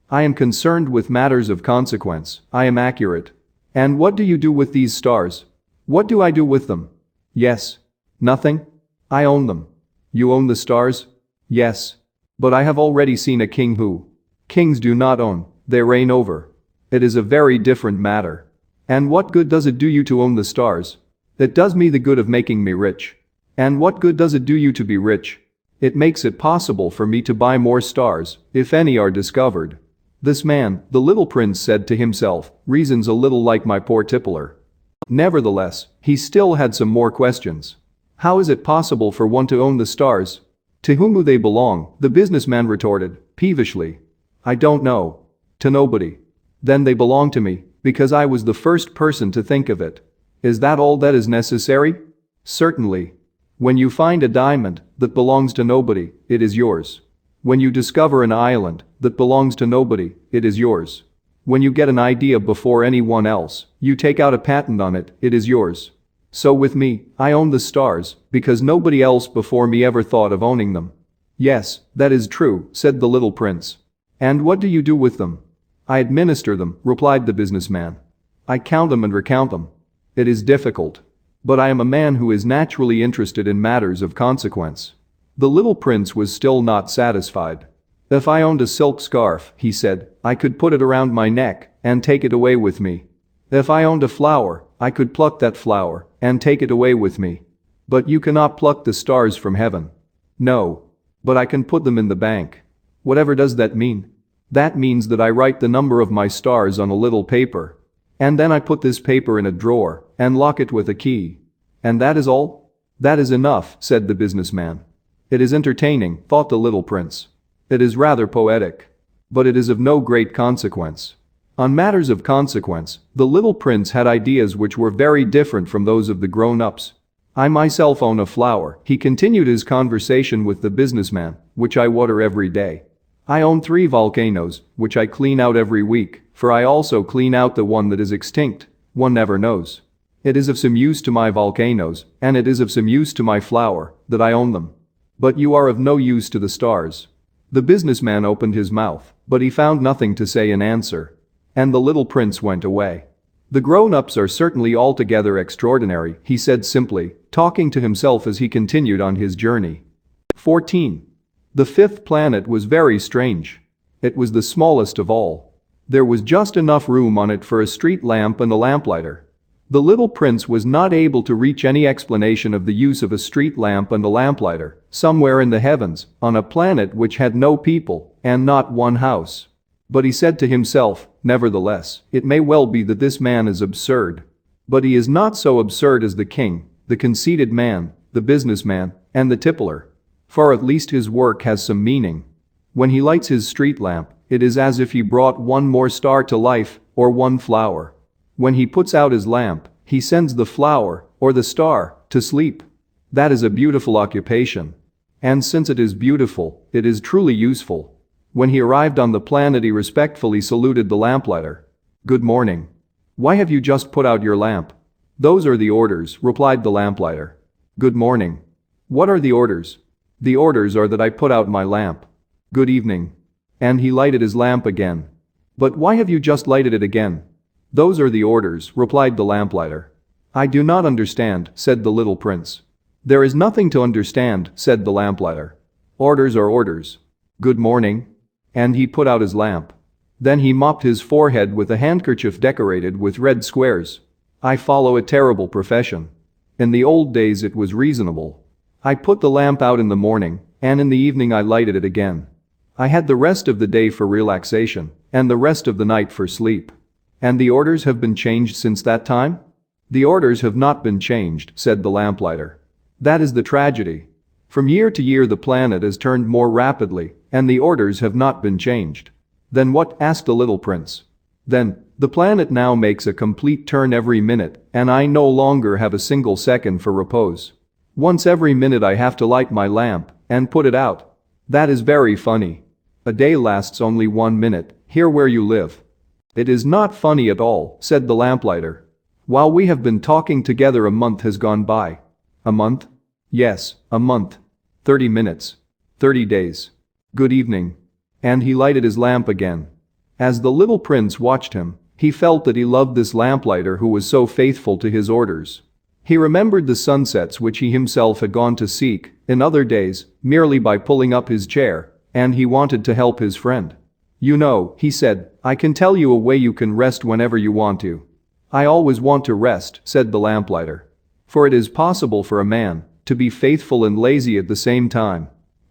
"I am concerned with matters of consequence, I am accurate. And what do you do with these stars?" "What do I do with them?" "Yes. Nothing. I own them." "You own the stars?" "Yes. But I have already seen a king who. Kings do not own, they reign over. It is a very different matter. And what good does it do you to own the stars?" "It does me the good of making me rich." "And what good does it do you to be rich?" "It makes it possible for me to buy more stars, if any are discovered." This man, the little prince said to himself, reasons a little like my poor tippler. Nevertheless, he still had some more questions. How is it possible for one to own the stars? To whom do they belong? The businessman retorted, peevishly. I don't know. To nobody. Then they belong to me, because I was the first person to think of it. Is that all that is necessary? Certainly. When you find a diamond that belongs to nobody, it is yours. When you discover an island that belongs to nobody, it is yours. When you get an idea before anyone else, you take out a patent on it, it is yours. So with me, I own the stars, because nobody else before me ever thought of owning them. Yes, that is true, said the little prince. And what do you do with them? I administer them, replied the businessman. I count them and recount them. It is difficult. But I am a man who is naturally interested in matters of consequence. The little prince was still not satisfied. If I owned a silk scarf, he said, I could put it around my neck and take it away with me. If I owned a flower, I could pluck that flower and take it away with me. But you cannot pluck the stars from heaven. No. But I can put them in the bank. Whatever does that mean? That means that I write the number of my stars on a little paper. And then I put this paper in a drawer and lock it with a key. And that is all? That is enough, said the businessman. It is entertaining, thought the little prince. It is rather poetic. But it is of no great consequence. On matters of consequence, the little prince had ideas which were very different from those of the grown-ups. I myself own a flower, he continued his conversation with the businessman, which I water every day. I own 3 volcanoes, which I clean out every week, for I also clean out the one that is extinct, one never knows. It is of some use to my volcanoes, and it is of some use to my flower, that I own them. But you are of no use to the stars. The businessman opened his mouth, but he found nothing to say in answer. And the little prince went away. The grown-ups are certainly altogether extraordinary, he said simply, talking to himself as he continued on his journey. 14. The 5th planet was very strange. It was the smallest of all. There was just enough room on it for a street lamp and a lamplighter. The little prince was not able to reach any explanation of the use of a street lamp and a lamplighter, somewhere in the heavens, on a planet which had no people, and not one house. But he said to himself, nevertheless, it may well be that this man is absurd. But he is not so absurd as the king, the conceited man, the businessman, and the tippler. For at least his work has some meaning. When he lights his street lamp, it is as if he brought one more star to life, or one flower. When he puts out his lamp, he sends the flower, or the star, to sleep. That is a beautiful occupation. And since it is beautiful, it is truly useful. When he arrived on the planet, he respectfully saluted the lamplighter. "Good morning. Why have you just put out your lamp?" "Those are the orders," replied the lamplighter. "Good morning. What are the orders?" "The orders are that I put out my lamp." "Good evening." And he lighted his lamp again. "But why have you just lighted it again?" "Those are the orders," replied the lamplighter. "I do not understand," said the little prince. "There is nothing to understand," said the lamplighter. "Orders are orders. Good morning." And he put out his lamp. Then he mopped his forehead with a handkerchief decorated with red squares. "I follow a terrible profession. In the old days it was reasonable. I put the lamp out in the morning, and in the evening I lighted it again. I had the rest of the day for relaxation, and the rest of the night for sleep. And the orders have been changed since that time?" "The orders have not been changed," said the lamplighter. "That is the tragedy. From year to year the planet has turned more rapidly, and the orders have not been changed." "Then what?" asked the little prince. "Then, the planet now makes a complete turn every minute, and I no longer have a single second for repose. Once every minute I have to light my lamp and put it out. That is very funny. A day lasts only 1 minute, here where you live." "It is not funny at all," said the lamplighter. "While we have been talking together a month has gone by." "A month?" "Yes, a month. 30 minutes. 30 days. Good evening." And he lighted his lamp again. As the little prince watched him, he felt that he loved this lamplighter who was so faithful to his orders. He remembered the sunsets which he himself had gone to seek, in other days, merely by pulling up his chair, and he wanted to help his friend. "You know," he said, "I can tell you a way you can rest whenever you want to." "I always want to rest," said the lamplighter. "For it is possible for a man to be faithful and lazy at the same time."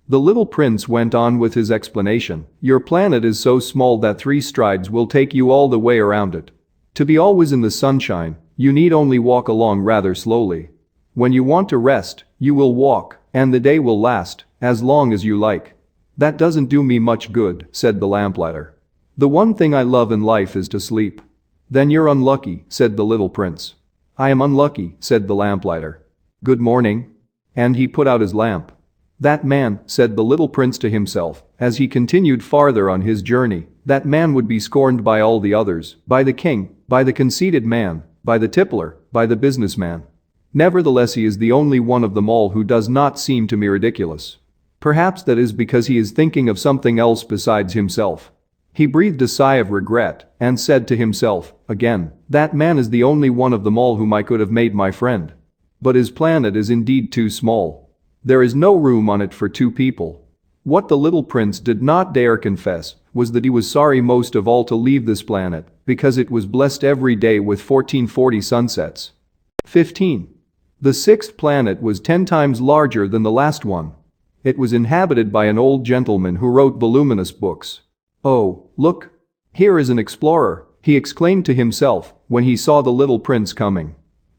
The little prince went on with his explanation. "Your planet is so small that 3 strides will take you all the way around it. To be always in the sunshine, you need only walk along rather slowly. When you want to rest, you will walk, and the day will last as long as you like." "That doesn't do me much good," said the lamplighter. "The one thing I love in life is to sleep." "Then you're unlucky," said the little prince. "I am unlucky," said the lamplighter. "Good morning." And he put out his lamp. "That man," said the little prince to himself, as he continued farther on his journey, "that man would be scorned by all the others, by the king, by the conceited man, by the tippler, by the businessman. Nevertheless he is the only one of them all who does not seem to me ridiculous. Perhaps that is because he is thinking of something else besides himself." He breathed a sigh of regret and said to himself, again, "That man is the only one of them all whom I could have made my friend. But his planet is indeed too small. There is no room on it for 2 people." What the little prince did not dare confess was that he was sorry most of all to leave this planet because it was blessed every day with 1440 sunsets. 15. The 6th planet was 10 times larger than the last one. It was inhabited by an old gentleman who wrote voluminous books. "Oh, look! Here is an explorer," he exclaimed to himself when he saw the little prince coming.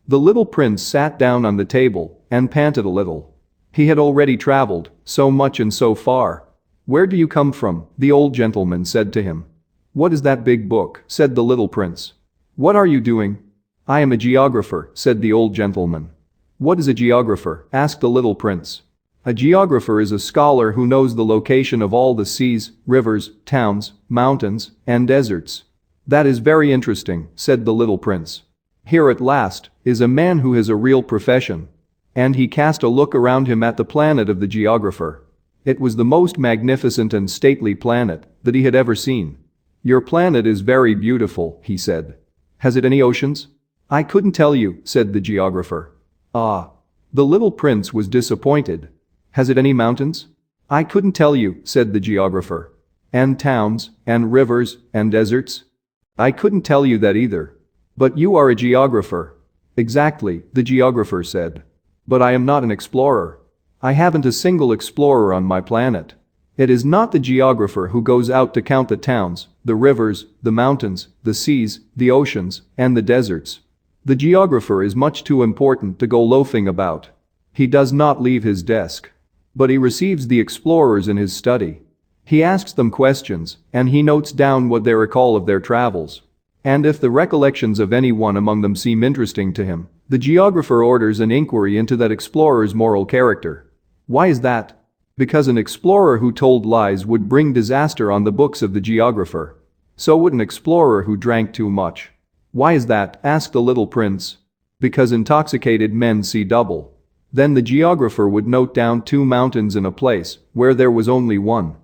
The little prince sat down on the table and panted a little. He had already traveled so much and so far. "Where do you come from?" the old gentleman said to him. "What is that big book?" said the little prince. "What are you doing?" "I am a geographer," said the old gentleman. "What is a geographer?" asked the little prince. "A geographer is a scholar who knows the location of all the seas, rivers, towns, mountains, and deserts." "That is very interesting," said the little prince. "Here at last is a man who has a real profession." And he cast a look around him at the planet of the geographer. It was the most magnificent and stately planet that he had ever seen. "Your planet is very beautiful," he said. "Has it any oceans?" "I couldn't tell you," said the geographer. "Ah." The little prince was disappointed. "Has it any mountains?" "I couldn't tell you," said the geographer. "And towns, and rivers, and deserts?" "I couldn't tell you that either." "But you are a geographer." Exactly, the geographer said. But I am not an explorer. I haven't a single explorer on my planet. It is not the geographer who goes out to count the towns, the rivers, the mountains, the seas, the oceans, and the deserts. The geographer is much too important to go loafing about. He does not leave his desk. But he receives the explorers in his study. He asks them questions, and he notes down what they recall of their travels. And if the recollections of anyone among them seem interesting to him, the geographer orders an inquiry into that explorer's moral character. Why is that? Because an explorer who told lies would bring disaster on the books of the geographer. So would an explorer who drank too much. Why is that? Asked the little prince. Because intoxicated men see double. Then the geographer would note down 2 mountains in a place where there was only one.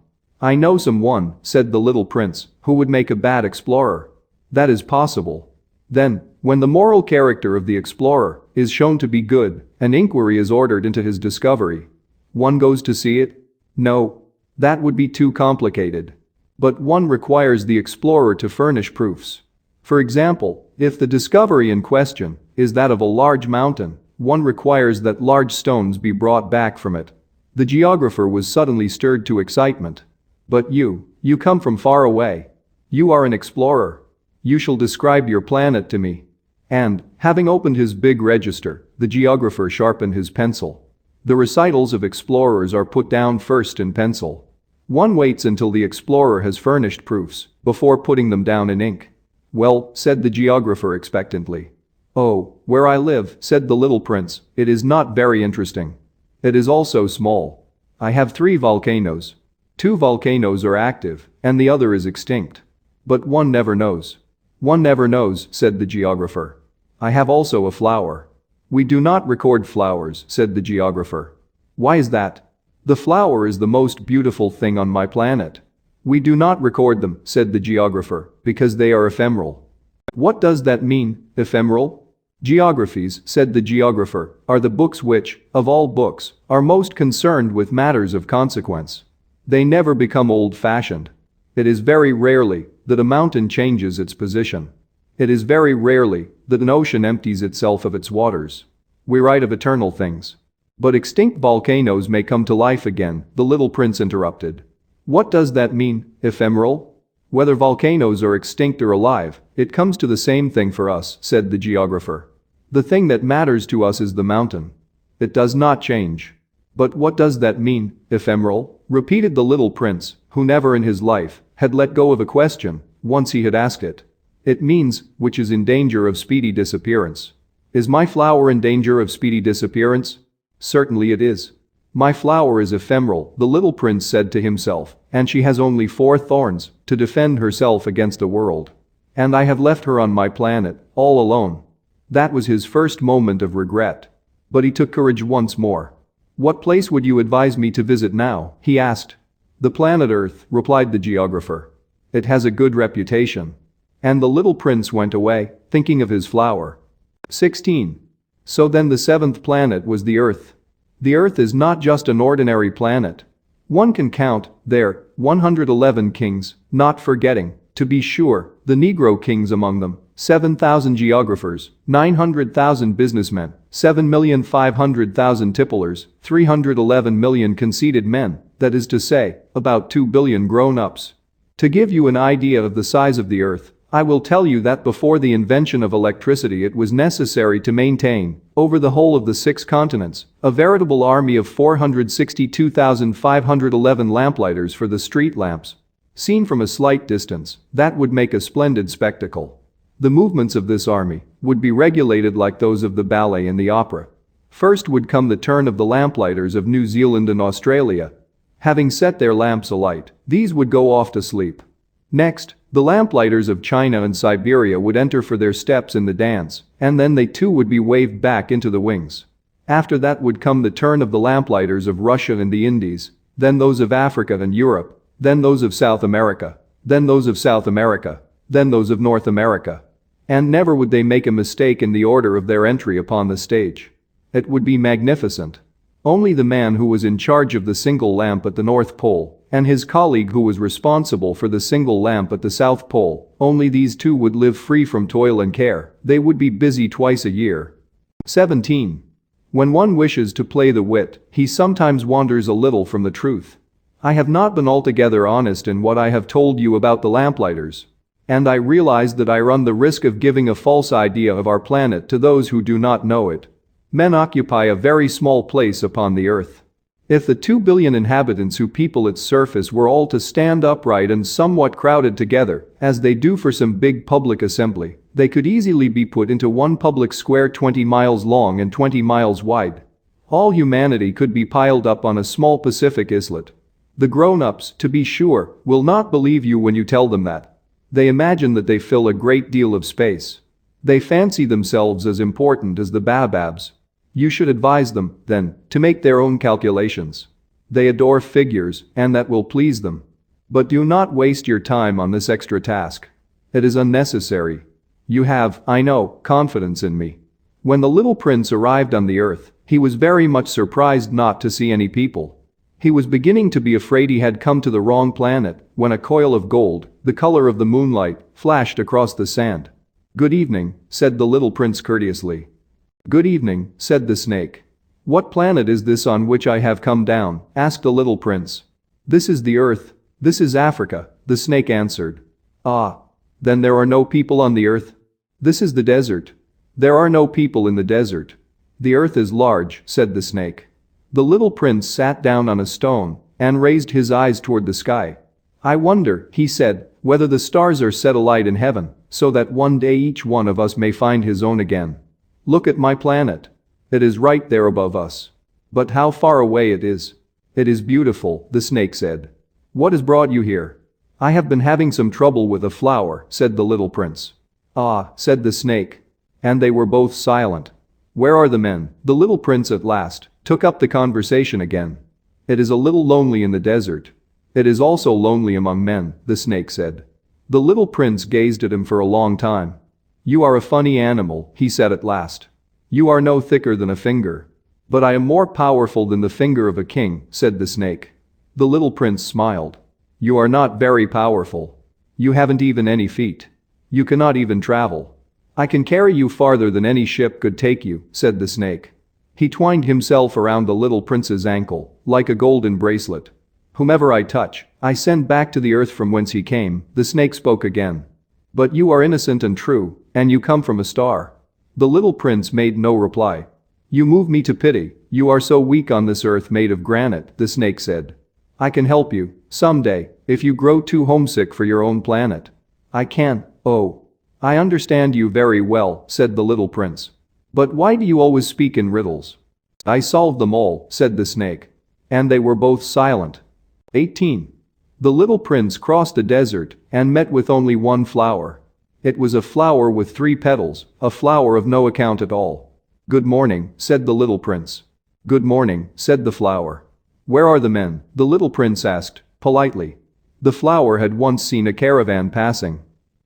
I know someone, said the little prince, who would make a bad explorer. That is possible. Then, when the moral character of the explorer is shown to be good, an inquiry is ordered into his discovery. One goes to see it? No. That would be too complicated. But one requires the explorer to furnish proofs. For example, if the discovery in question is that of a large mountain, one requires that large stones be brought back from it. The geographer was suddenly stirred to excitement. But you come from far away. You are an explorer. You shall describe your planet to me. And, having opened his big register, the geographer sharpened his pencil. The recitals of explorers are put down first in pencil. One waits until the explorer has furnished proofs before putting them down in ink. Well, said the geographer expectantly. Oh, where I live, said the little prince, it is not very interesting. It is also small. I have 3 volcanoes. 2 volcanoes are active, and the other is extinct. But one never knows. One never knows, said the geographer. I have also a flower. We do not record flowers, said the geographer. Why is that? The flower is the most beautiful thing on my planet. We do not record them, said the geographer, because they are ephemeral. What does that mean, ephemeral? Geographies, said the geographer, are the books which, of all books, are most concerned with matters of consequence. They never become old-fashioned. It is very rarely that a mountain changes its position. It is very rarely that an ocean empties itself of its waters. We write of eternal things. But extinct volcanoes may come to life again, the little prince interrupted. What does that mean, ephemeral? Whether volcanoes are extinct or alive, it comes to the same thing for us, said the geographer. The thing that matters to us is the mountain. It does not change. But what does that mean, ephemeral? Repeated the little prince, who never in his life had let go of a question once he had asked it. It means, which is in danger of speedy disappearance. Is my flower in danger of speedy disappearance? Certainly it is. My flower is ephemeral, the little prince said to himself, and she has only 4 thorns to defend herself against the world. And I have left her on my planet, all alone. That was his first moment of regret. But he took courage once more. What place would you advise me to visit now? He asked. The planet Earth, replied the geographer. It has a good reputation. And the little prince went away, thinking of his flower. 16. So then the 7th planet was the Earth. The Earth is not just an ordinary planet. One can count, there, 111 kings, not forgetting, to be sure, the Negro kings among them, 7,000 geographers, 900,000 businessmen, 7,500,000 tipplers, 311 million conceited men, that is to say, about 2 billion grown-ups. To give you an idea of the size of the Earth, I will tell you that before the invention of electricity it was necessary to maintain, over the whole of the 6 continents, a veritable army of 462,511 lamplighters for the street lamps. Seen from a slight distance, that would make a splendid spectacle. The movements of this army would be regulated like those of the ballet and the opera. First would come the turn of the lamplighters of New Zealand and Australia. Having set their lamps alight, these would go off to sleep. Next, the lamplighters of China and Siberia would enter for their steps in the dance, and then they too would be waved back into the wings. After that would come the turn of the lamplighters of Russia and the Indies, then those of Africa and Europe, then those of South America, then those of South America, then those of North America. And never would they make a mistake in the order of their entry upon the stage. It would be magnificent. Only the man who was in charge of the single lamp at the North Pole, and his colleague who was responsible for the single lamp at the South Pole, only these two would live free from toil and care. They would be busy twice a year. 17. When one wishes to play the wit, he sometimes wanders a little from the truth. I have not been altogether honest in what I have told you about the lamplighters. And I realize that I run the risk of giving a false idea of our planet to those who do not know it. Men occupy a very small place upon the earth. If the 2 billion inhabitants who people its surface were all to stand upright and somewhat crowded together, as they do for some big public assembly, they could easily be put into one public square 20 miles long and 20 miles wide. All humanity could be piled up on a small Pacific islet. The grown-ups, to be sure, will not believe you when you tell them that. They imagine that they fill a great deal of space. They fancy themselves as important as the baobabs. You should advise them, then, to make their own calculations. They adore figures, and that will please them. But do not waste your time on this extra task. It is unnecessary. You have, I know, confidence in me. When the little prince arrived on the earth, he was very much surprised not to see any people. He was beginning to be afraid he had come to the wrong planet when a coil of gold, the color of the moonlight, flashed across the sand. "Good evening," said the little prince courteously. "Good evening," said the snake. "What planet is this on which I have come down?" asked the little prince. "This is the earth. This is Africa," the snake answered. "Ah. Then there are no people on the earth?" "This is the desert." "There are no people in the desert." "The earth is large," said the snake. The little prince sat down on a stone and raised his eyes toward the sky. "I wonder," he said, "whether the stars are set alight in heaven, so that one day each one of us may find his own again. Look at my planet. It is right there above us. But how far away it is." "It is beautiful," the snake said. "What has brought you here?" "I have been having some trouble with a flower," said the little prince. "Ah," said the snake. And they were both silent. "Where are the men?" The little prince at last took up the conversation again. "It is a little lonely in the desert. It is also lonely among men," the snake said. The little prince gazed at him for a long time. "You are a funny animal," he said at last. "You are no thicker than a finger." "But I am more powerful than the finger of a king," said the snake. The little prince smiled. "You are not very powerful. You haven't even any feet. You cannot even travel." "I can carry you farther than any ship could take you," said the snake. He twined himself around the little prince's ankle, like a golden bracelet. "Whomever I touch, I send back to the earth from whence he came," the snake spoke again. "But you are innocent and true, and you come from a star." The little prince made no reply. "You move me to pity, you are so weak on this earth made of granite," the snake said. "I can help you, someday, if you grow too homesick for your own planet." "I can, oh. I understand you very well," said the little prince. "But why do you always speak in riddles?" "I solved them all," said the snake. And they were both silent. 18. The little prince crossed the desert and met with only one flower. It was a flower with 3 petals, a flower of no account at all. "Good morning," said the little prince. "Good morning," said the flower. "Where are the men?" the little prince asked, politely. The flower had once seen a caravan passing.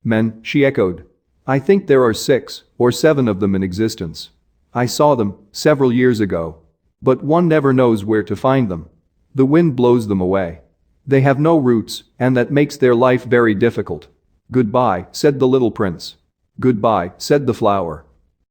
"Men," she echoed. "I think there are 6 or 7 of them in existence. I saw them several years ago. But one never knows where to find them. The wind blows them away. They have no roots, and that makes their life very difficult." "Goodbye," said the little prince. "Goodbye," said the flower.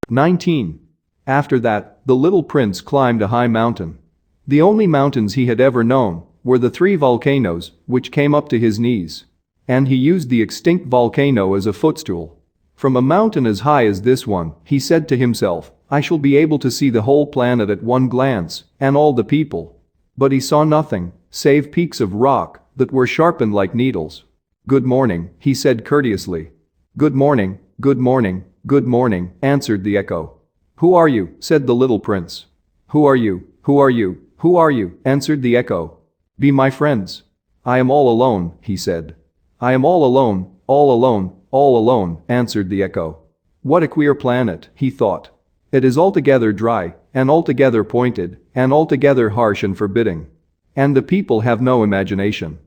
19. After that, the little prince climbed a high mountain. The only mountains he had ever known were the 3 volcanoes, which came up to his knees. And he used the extinct volcano as a footstool. From a mountain as high as this one, he said to himself, "I shall be able to see the whole planet at one glance, and all the people." But he saw nothing, save peaks of rock that were sharpened like needles. "Good morning," he said courteously. "Good morning, good morning, good morning," answered the echo. "Who are you?" said the little prince. "Who are you? Who are you? Who are you?" answered the echo. "Be my friends." "I am all alone," he said. "I am all alone, all alone, all alone," answered the echo. "What a queer planet," he thought. "It is altogether dry, and altogether pointed, and altogether harsh and forbidding. And the people have no imagination.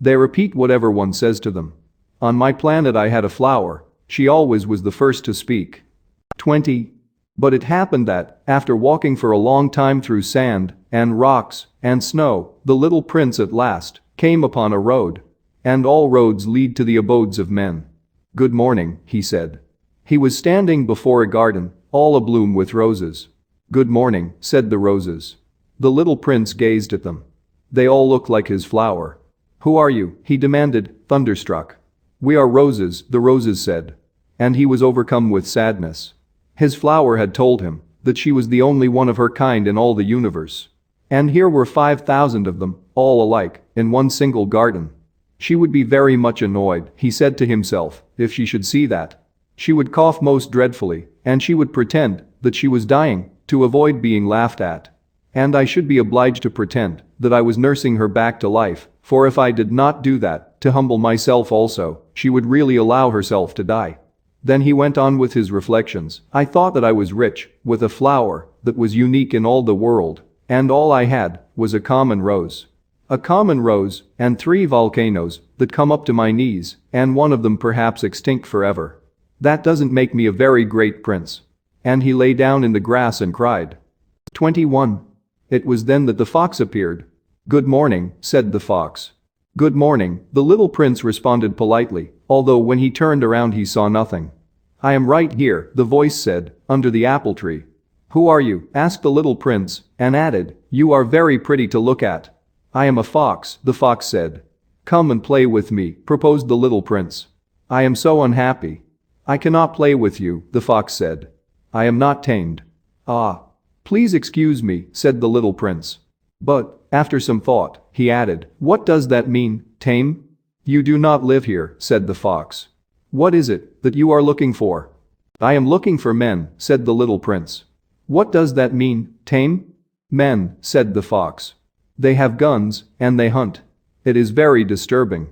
They repeat whatever one says to them. On my planet I had a flower. She always was the first to speak." 20. But it happened that, after walking for a long time through sand, and rocks, and snow, the little prince at last came upon a road. And all roads lead to the abodes of men. "Good morning," he said. He was standing before a garden, all abloom with roses. "Good morning," said the roses. The little prince gazed at them. They all looked like his flower. "Who are you?" he demanded, thunderstruck. "We are roses," the roses said. And he was overcome with sadness. His flower had told him that she was the only one of her kind in all the universe. And here were 5,000 of them, all alike, in one single garden. She would be very much annoyed, he said to himself, if she should see that. She would cough most dreadfully, and she would pretend that she was dying to avoid being laughed at. And I should be obliged to pretend that I was nursing her back to life, for if I did not do that, to humble myself also, she would really allow herself to die. Then he went on with his reflections. I thought that I was rich, with a flower that was unique in all the world, and all I had was a common rose. A common rose, and 3 volcanoes that come up to my knees, and one of them perhaps extinct forever. That doesn't make me a very great prince. And he lay down in the grass and cried. 21. It was then that the fox appeared. Good morning, said the fox. Good morning, the little prince responded politely, although when he turned around he saw nothing. I am right here, the voice said, under the apple tree. Who are you? Asked the little prince, and added, you are very pretty to look at. I am a fox, the fox said. Come and play with me, proposed the little prince. I am so unhappy. I cannot play with you, the fox said. I am not tamed. Ah. Please excuse me, said the little prince. But, after some thought, he added, what does that mean, tame? You do not live here, said the fox. What is it that you are looking for? I am looking for men, said the little prince. What does that mean, tame? Men, said the fox. They have guns, and they hunt. It is very disturbing.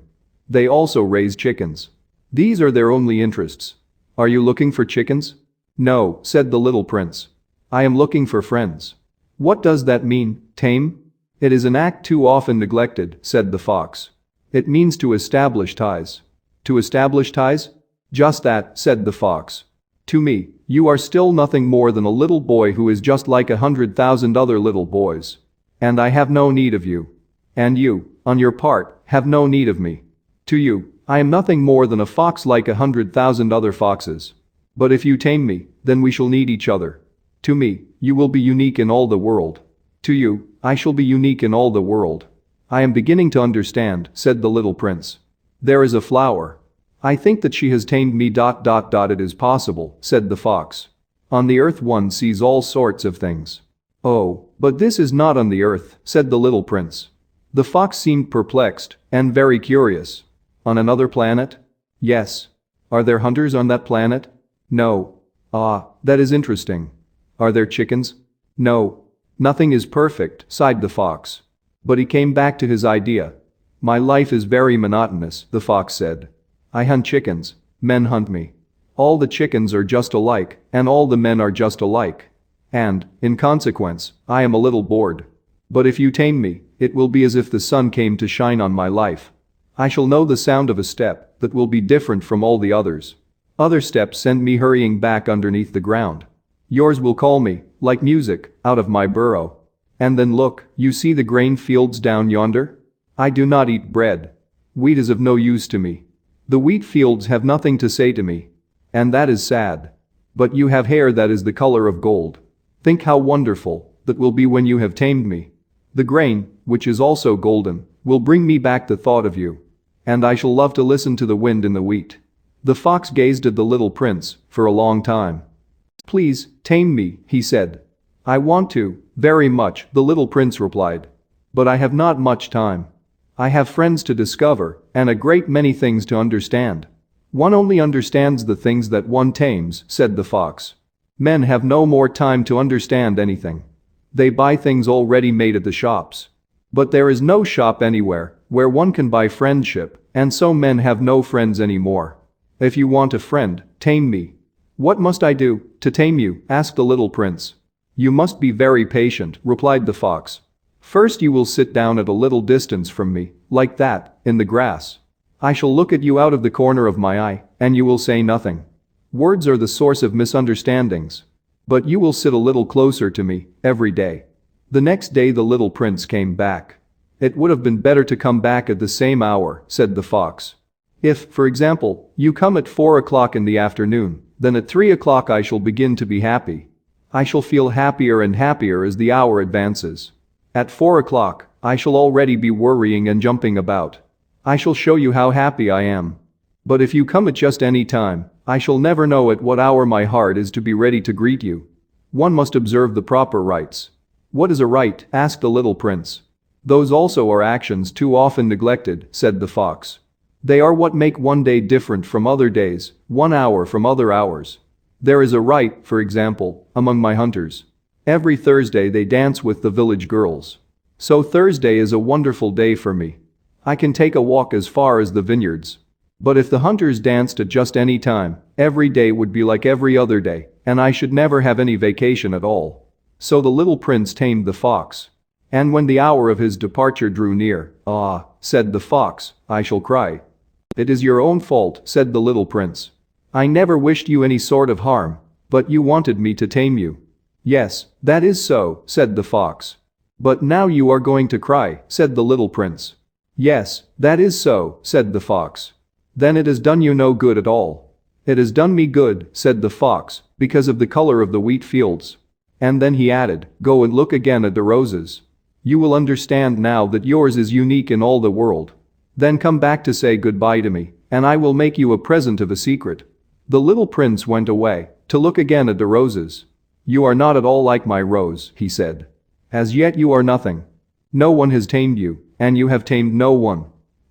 They also raise chickens. These are their only interests. Are you looking for chickens? No, said the little prince. I am looking for friends. What does that mean, tame? It is an act too often neglected, said the fox. It means to establish ties. To establish ties? Just that, said the fox. To me, you are still nothing more than a little boy who is just like 100,000 other little boys. And I have no need of you. And you, on your part, have no need of me. To you, I am nothing more than a fox like 100,000 other foxes. But if you tame me, then we shall need each other. To me, you will be unique in all the world. To you, I shall be unique in all the world. I am beginning to understand, said the little prince. There is a flower. I think that she has tamed me. It is possible, said the fox. On the earth one sees all sorts of things. Oh, but this is not on the earth, said the little prince. The fox seemed perplexed and very curious. On another planet? Yes. Are there hunters on that planet? No. Ah, that is interesting. Are there chickens? No. Nothing is perfect, sighed the fox. But he came back to his idea. My life is very monotonous, the fox said. I hunt chickens. Men hunt me. All the chickens are just alike, and all the men are just alike. And, in consequence, I am a little bored. But if you tame me, it will be as if the sun came to shine on my life. I shall know the sound of a step that will be different from all the others. Other steps send me hurrying back underneath the ground. Yours will call me, like music, out of my burrow. And then look, you see the grain fields down yonder? I do not eat bread. Wheat is of no use to me. The wheat fields have nothing to say to me. And that is sad. But you have hair that is the color of gold. Think how wonderful that will be when you have tamed me. The grain, which is also golden, will bring me back the thought of you. And I shall love to listen to the wind in the wheat. The fox gazed at the little prince for a long time. Please, tame me, he said. I want to, very much, the little prince replied. But I have not much time. I have friends to discover, and a great many things to understand. One only understands the things that one tames, said the fox. Men have no more time to understand anything. They buy things already made at the shops. But there is no shop anywhere where one can buy friendship, and so men have no friends anymore. If you want a friend, tame me. What must I do to tame you? Asked the little prince. You must be very patient, replied the fox. First you will sit down at a little distance from me, like that, in the grass. I shall look at you out of the corner of my eye, and you will say nothing. Words are the source of misunderstandings. But you will sit a little closer to me, every day. The next day the little prince came back. It would have been better to come back at the same hour, said the fox. If, for example, you come at 4 o'clock in the afternoon, Then at 3 o'clock I shall begin to be happy. I shall feel happier and happier as the hour advances. At 4 o'clock, I shall already be worrying and jumping about. I shall show you how happy I am. But if you come at just any time, I shall never know at what hour my heart is to be ready to greet you. One must observe the proper rites. What is a rite? Asked the little prince. Those also are actions too often neglected, said the fox. They are what make one day different from other days, 1 hour from other hours. There is a rite, for example, among my hunters. Every Thursday they dance with the village girls. So Thursday is a wonderful day for me. I can take a walk as far as the vineyards. But if the hunters danced at just any time, every day would be like every other day, and I should never have any vacation at all. So the little prince tamed the fox. And when the hour of his departure drew near, "Ah," said the fox, "I shall cry." "It is your own fault," said the little prince. "I never wished you any sort of harm, but you wanted me to tame you." "Yes, that is so," said the fox. "But now you are going to cry," said the little prince. "Yes, that is so," said the fox. "Then it has done you no good at all." "It has done me good," said the fox, "because of the color of the wheat fields." And then he added, "Go and look again at the roses. You will understand now that yours is unique in all the world. Then come back to say goodbye to me, and I will make you a present of a secret." The little prince went away to look again at the roses. "You are not at all like my rose," he said. "As yet you are nothing. No one has tamed you, and you have tamed no one.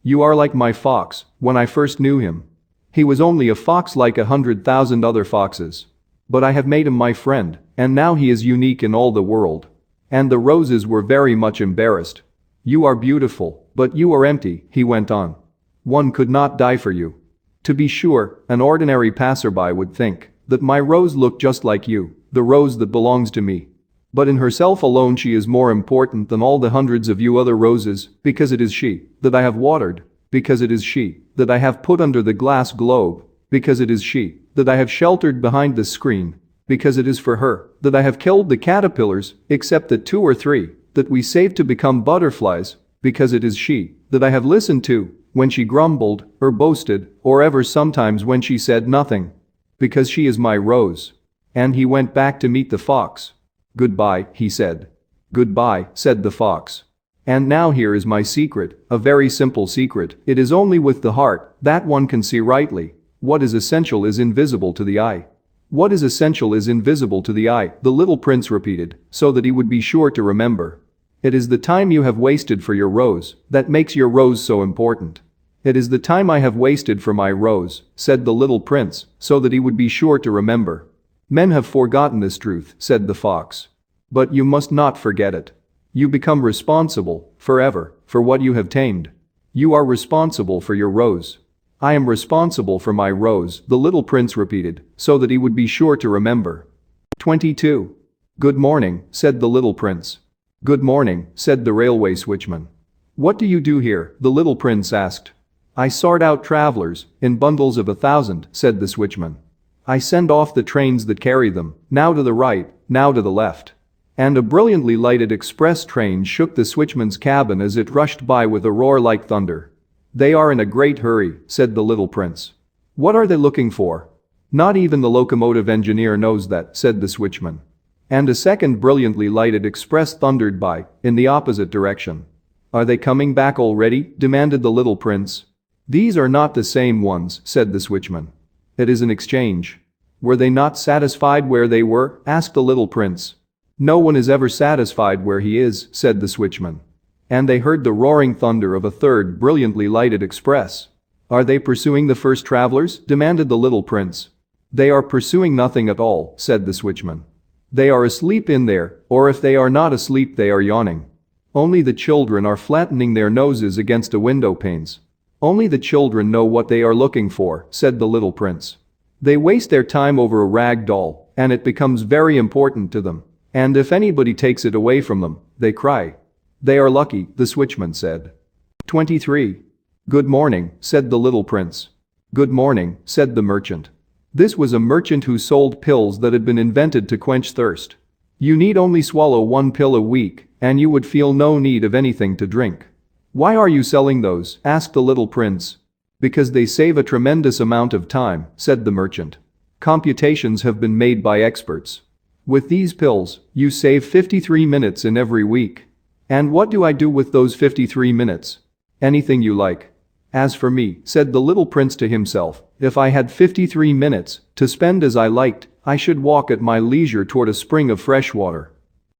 You are like my fox, when I first knew him. He was only a fox like 100,000 other foxes. But I have made him my friend, and now he is unique in all the world." And the roses were very much embarrassed. "You are beautiful, but you are empty," he went on. "One could not die for you. To be sure, an ordinary passerby would think that my rose looked just like you, the rose that belongs to me. But in herself alone she is more important than all the hundreds of you other roses, because it is she that I have watered, because it is she that I have put under the glass globe, because it is she that I have sheltered behind the screen, because it is for her that I have killed the caterpillars, except the 2 or 3 that we saved to become butterflies, because it is she that I have listened to when she grumbled or boasted or ever sometimes when she said nothing. Because she is my rose." And he went back to meet the fox. "Goodbye," he said. "Goodbye," said the fox. "And now here is my secret, a very simple secret. It is only with the heart that one can see rightly. What is essential is invisible to the eye." "What is essential is invisible to the eye," the little prince repeated, so that he would be sure to remember. "It is the time you have wasted for your rose that makes your rose so important." "It is the time I have wasted for my rose," said the little prince, so that he would be sure to remember. "Men have forgotten this truth," said the fox. "But you must not forget it. You become responsible, forever, for what you have tamed. You are responsible for your rose." "I am responsible for my rose," the little prince repeated, so that he would be sure to remember. 22. "Good morning," said the little prince. "Good morning," said the railway switchman. "What do you do here?" the little prince asked. "I sort out travelers, in bundles of 1,000, said the switchman. "I send off the trains that carry them, now to the right, now to the left." And a brilliantly lighted express train shook the switchman's cabin as it rushed by with a roar like thunder. "They are in a great hurry," said the little prince. "What are they looking for?" "Not even the locomotive engineer knows that," said the switchman. And a second brilliantly lighted express thundered by, in the opposite direction. "Are they coming back already?" demanded the little prince. "These are not the same ones," said the switchman. "It is an exchange." "Were they not satisfied where they were?" asked the little prince. "No one is ever satisfied where he is," said the switchman. And they heard the roaring thunder of a third brilliantly lighted express. "Are they pursuing the first travelers?" demanded the little prince. "They are pursuing nothing at all," said the switchman. "They are asleep in there, or if they are not asleep they are yawning. Only the children are flattening their noses against the window panes. Only the children know what they are looking for," said the little prince. "They waste their time over a rag doll, and it becomes very important to them. And if anybody takes it away from them, they cry. They are lucky," the switchman said. 23. "Good morning," said the little prince. "Good morning," said the merchant. This was a merchant who sold pills that had been invented to quench thirst. You need only swallow 1 pill a week, and you would feel no need of anything to drink. "Why are you selling those?" asked the little prince. "Because they save a tremendous amount of time," said the merchant. Computations have been made by experts. With these pills, you save 53 minutes in every week. And what do I do with those 53 minutes? Anything you like. As for me, said the little prince to himself, if I had 53 minutes to spend as I liked, I should walk at my leisure toward a spring of fresh water.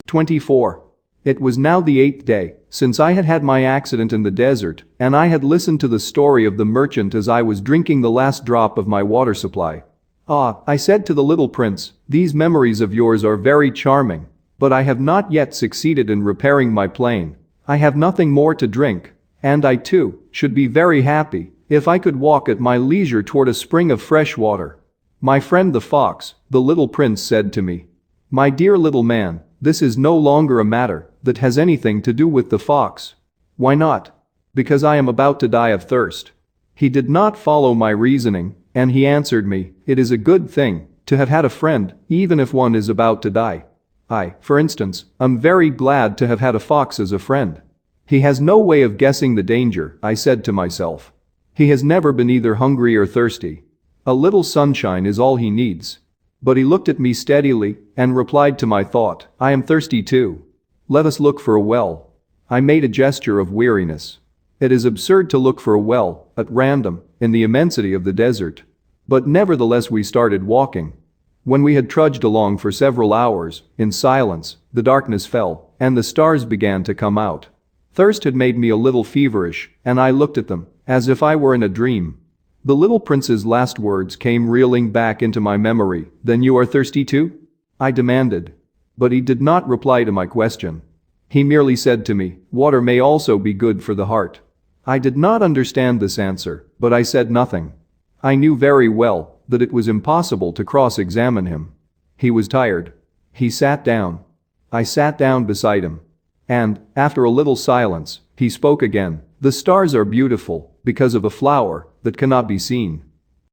24. It was now the 8th day since I had had my accident in the desert, and I had listened to the story of the merchant as I was drinking the last drop of my water supply. Ah, I said to the little prince, these memories of yours are very charming, but I have not yet succeeded in repairing my plane. I have nothing more to drink, and I too should be very happy if I could walk at my leisure toward a spring of fresh water. My friend the fox, the little prince said to me. My dear little man, this is no longer a matter that has anything to do with the fox. Why not? Because I am about to die of thirst. He did not follow my reasoning, and he answered me, it is a good thing to have had a friend, even if one is about to die. I, for instance, am very glad to have had a fox as a friend. He has no way of guessing the danger, I said to myself. He has never been either hungry or thirsty. A little sunshine is all he needs. But he looked at me steadily and replied to my thought, I am thirsty too. Let us look for a well. I made a gesture of weariness. It is absurd to look for a well, at random, in the immensity of the desert. But nevertheless we started walking. When we had trudged along for several hours, in silence, the darkness fell, and the stars began to come out. Thirst had made me a little feverish, and I looked at them, as if I were in a dream. The little prince's last words came reeling back into my memory, then you are thirsty too? I demanded. But he did not reply to my question. He merely said to me, water may also be good for the heart. I did not understand this answer, but I said nothing. I knew very well that it was impossible to cross-examine him. He was tired. He sat down. I sat down beside him. And, after a little silence, he spoke again. The stars are beautiful because of a flower that cannot be seen.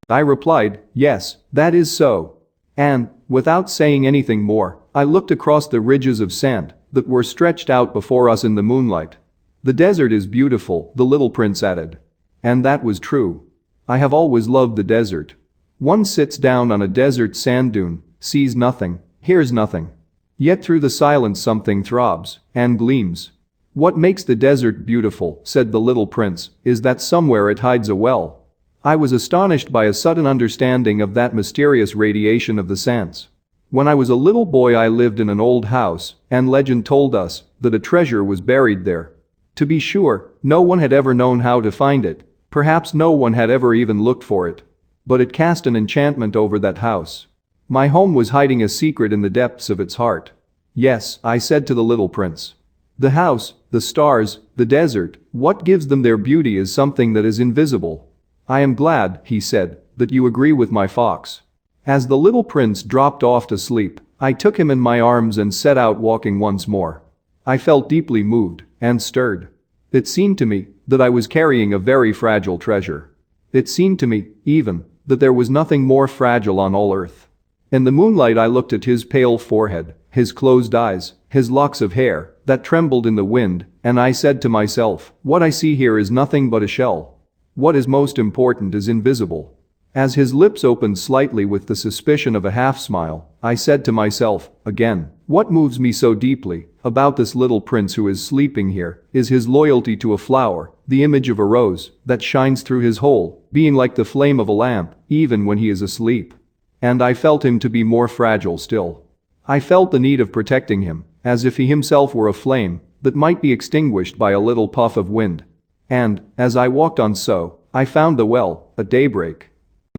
I replied, yes, that is so. And, without saying anything more, I looked across the ridges of sand that were stretched out before us in the moonlight. The desert is beautiful, the little prince added. And that was true. I have always loved the desert. One sits down on a desert sand dune, sees nothing, hears nothing. Yet through the silence something throbs and gleams. What makes the desert beautiful, said the little prince, is that somewhere it hides a well. I was astonished by a sudden understanding of that mysterious radiation of the sands. When I was a little boy I lived in an old house, and legend told us that a treasure was buried there. To be sure, no one had ever known how to find it, perhaps no one had ever even looked for it. But it cast an enchantment over that house. My home was hiding a secret in the depths of its heart. Yes, I said to the little prince. The house, the stars, the desert, what gives them their beauty is something that is invisible. I am glad, he said, that you agree with my fox. As the little prince dropped off to sleep, I took him in my arms and set out walking once more. I felt deeply moved and stirred. It seemed to me that I was carrying a very fragile treasure. It seemed to me, even, that there was nothing more fragile on all earth. In the moonlight I looked at his pale forehead, his closed eyes, his locks of hair that trembled in the wind, and I said to myself, what I see here is nothing but a shell. What is most important is invisible. As his lips opened slightly with the suspicion of a half-smile, I said to myself, again, what moves me so deeply about this little prince who is sleeping here is his loyalty to a flower, the image of a rose that shines through his hole, being like the flame of a lamp, even when he is asleep. And I felt him to be more fragile still. I felt the need of protecting him, as if he himself were a flame that might be extinguished by a little puff of wind. And, as I walked on so, I found the well, at daybreak.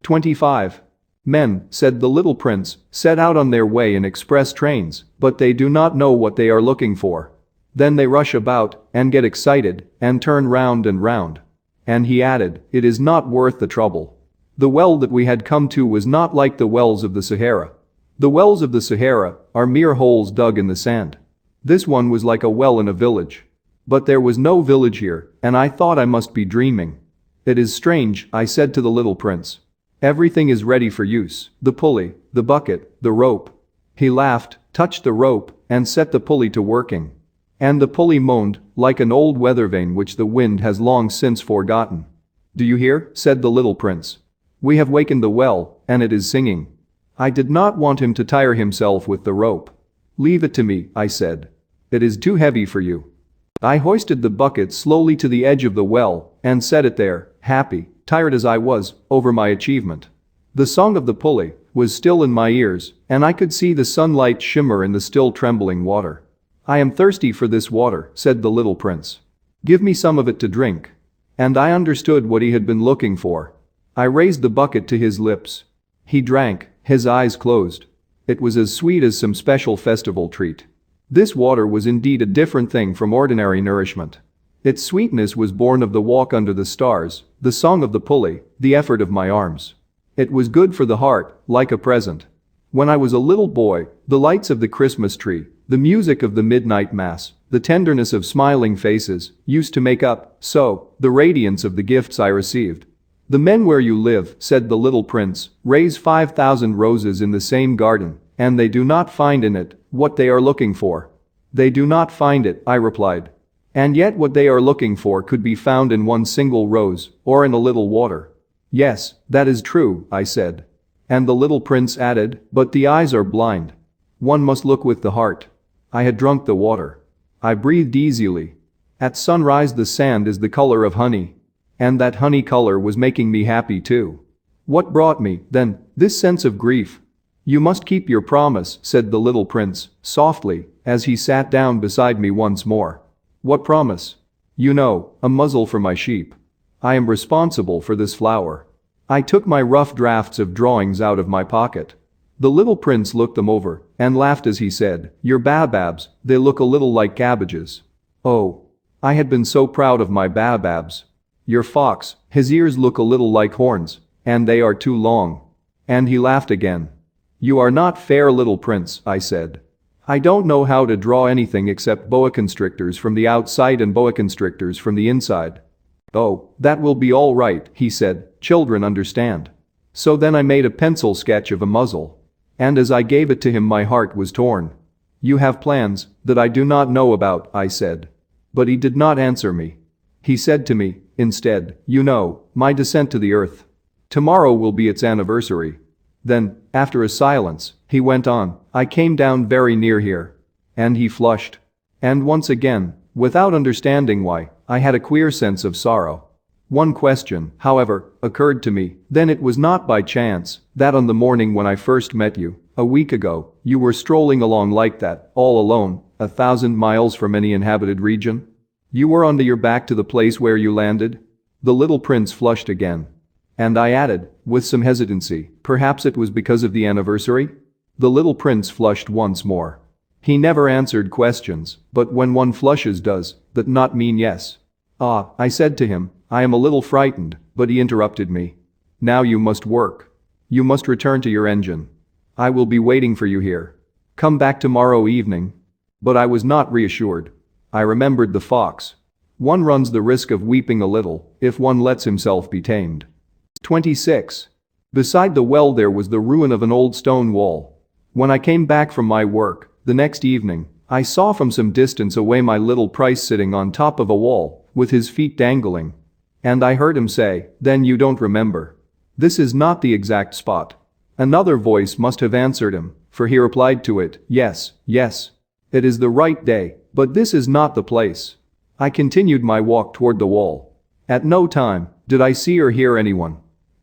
25. Men, said the little prince, set out on their way in express trains, but they do not know what they are looking for. Then they rush about, and get excited, and turn round and round. And he added, it is not worth the trouble. The well that we had come to was not like the wells of the Sahara. The wells of the Sahara are mere holes dug in the sand. This one was like a well in a village. But there was no village here, and I thought I must be dreaming. It is strange, I said to the little prince. Everything is ready for use, the pulley, the bucket, the rope. He laughed, touched the rope, and set the pulley to working. And the pulley moaned, like an old weather vane which the wind has long since forgotten. Do you hear? Said the little prince. We have wakened the well, and it is singing. I did not want him to tire himself with the rope. "Leave it to me," I said. "It is too heavy for you." I hoisted the bucket slowly to the edge of the well and set it there, happy, tired as I was, over my achievement. The song of the pulley was still in my ears, and I could see the sunlight shimmer in the still trembling water. "I am thirsty for this water," said the little prince. "Give me some of it to drink." And I understood what he had been looking for. I raised the bucket to his lips. He drank, his eyes closed. It was as sweet as some special festival treat. This water was indeed a different thing from ordinary nourishment. Its sweetness was born of the walk under the stars, the song of the pulley, the effort of my arms. It was good for the heart, like a present. When I was a little boy, the lights of the Christmas tree, the music of the midnight mass, the tenderness of smiling faces, used to make up, so, the radiance of the gifts I received. "The men where you live," said the little prince, "raise 5,000 roses in the same garden, and they do not find in it what they are looking for." "They do not find it," I replied. "And yet what they are looking for could be found in one single rose, or in a little water." "Yes, that is true," I said. And the little prince added, "But the eyes are blind. One must look with the heart." I had drunk the water. I breathed easily. At sunrise the sand is the color of honey. And that honey color was making me happy too. What brought me, then, this sense of grief? "You must keep your promise," said the little prince, softly, as he sat down beside me once more. "What promise?" "You know, a muzzle for my sheep. I am responsible for this flower." I took my rough drafts of drawings out of my pocket. The little prince looked them over and laughed as he said, "Your baobabs, they look a little like cabbages." Oh. I had been so proud of my baobabs. "Your fox, his ears look a little like horns, and they are too long." And he laughed again. "You are not fair, little prince," I said. "I don't know how to draw anything except boa constrictors from the outside and boa constrictors from the inside." "Oh, that will be all right," he said, "children understand." So then I made a pencil sketch of a muzzle. And as I gave it to him my heart was torn. "You have plans that I do not know about," I said. But he did not answer me. He said to me, instead, "You know, my descent to the earth. Tomorrow will be its anniversary." Then, after a silence, he went on, "I came down very near here." And he flushed. And once again, without understanding why, I had a queer sense of sorrow. One question, however, occurred to me, then it was not by chance that on the morning when I first met you, a week ago, you were strolling along like that, all alone, 1,000 miles from any inhabited region? You were on your back to the place where you landed? The little prince flushed again. And I added, with some hesitancy, perhaps it was because of the anniversary? The little prince flushed once more. He never answered questions, but when one flushes does that not mean yes? "Ah," I said to him, "I am a little frightened," but he interrupted me. "Now you must work. You must return to your engine. I will be waiting for you here. Come back tomorrow evening." But I was not reassured. I remembered the fox. One runs the risk of weeping a little if one lets himself be tamed. 26. Beside the well there was the ruin of an old stone wall. When I came back from my work, the next evening, I saw from some distance away my little prince sitting on top of a wall, with his feet dangling. And I heard him say, "Then you don't remember. This is not the exact spot." Another voice must have answered him, for he replied to it, "Yes, yes. It is the right day, but this is not the place." I continued my walk toward the wall. At no time did I see or hear anyone.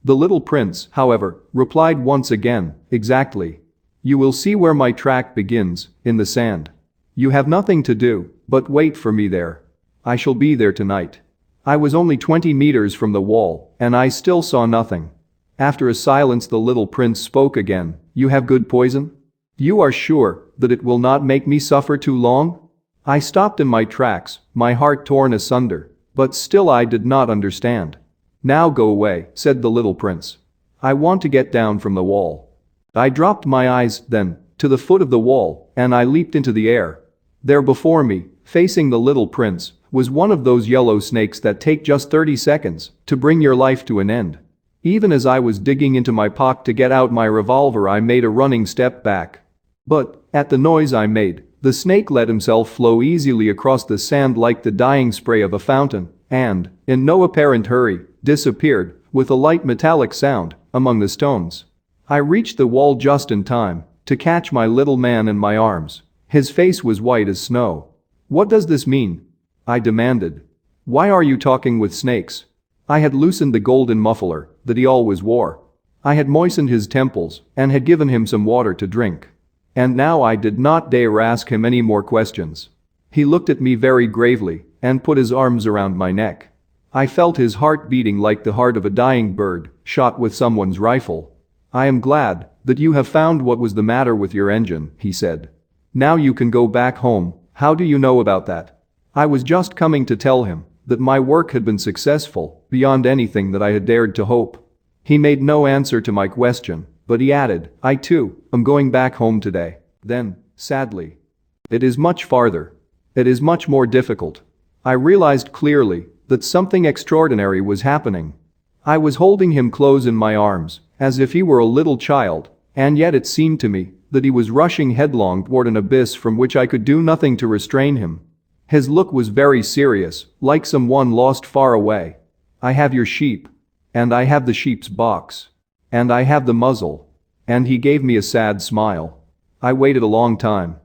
The little prince, however, replied once again, "Exactly. You will see where my track begins, in the sand. You have nothing to do but wait for me there. I shall be there tonight." I was only 20 meters from the wall, and I still saw nothing. After a silence the little prince spoke again, "You have good poison? You are sure that it will not make me suffer too long?" I stopped in my tracks, my heart torn asunder, but still I did not understand. "Now go away," said the little prince. "I want to get down from the wall." I dropped my eyes, then, to the foot of the wall, and I leaped into the air. There before me, facing the little prince, was one of those yellow snakes that take just 30 seconds to bring your life to an end. Even as I was digging into my pocket to get out my revolver I made a running step back. But, at the noise I made, the snake let himself flow easily across the sand like the dying spray of a fountain, and, in no apparent hurry, disappeared, with a light metallic sound, among the stones. I reached the wall just in time to catch my little man in my arms. His face was white as snow. "What does this mean?" I demanded. "Why are you talking with snakes?" I had loosened the golden muffler that he always wore. I had moistened his temples and had given him some water to drink. And now I did not dare ask him any more questions. He looked at me very gravely and put his arms around my neck. I felt his heart beating like the heart of a dying bird shot with someone's rifle. "I am glad that you have found what was the matter with your engine," he said. "Now you can go back home." "How do you know about that?" I was just coming to tell him that my work had been successful beyond anything that I had dared to hope. He made no answer to my question, but he added, "I too am going back home today." Then, sadly, "It is much farther. It is much more difficult." I realized clearly that something extraordinary was happening. I was holding him close in my arms, as if he were a little child, and yet it seemed to me that he was rushing headlong toward an abyss from which I could do nothing to restrain him. His look was very serious, like someone lost far away. "I have your sheep. And I have the sheep's box. And I have the muzzle." And he gave me a sad smile. I waited a long time.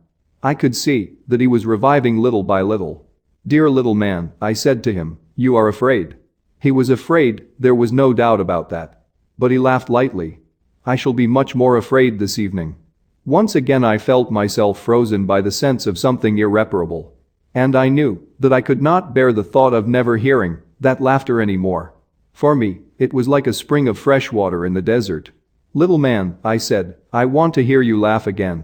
I could see that he was reviving little by little. "Dear little man," I said to him, "you are afraid." He was afraid, there was no doubt about that. But he laughed lightly. "I shall be much more afraid this evening." Once again I felt myself frozen by the sense of something irreparable. And I knew that I could not bear the thought of never hearing that laughter anymore. For me, it was like a spring of fresh water in the desert. "Little man," I said, "I want to hear you laugh again."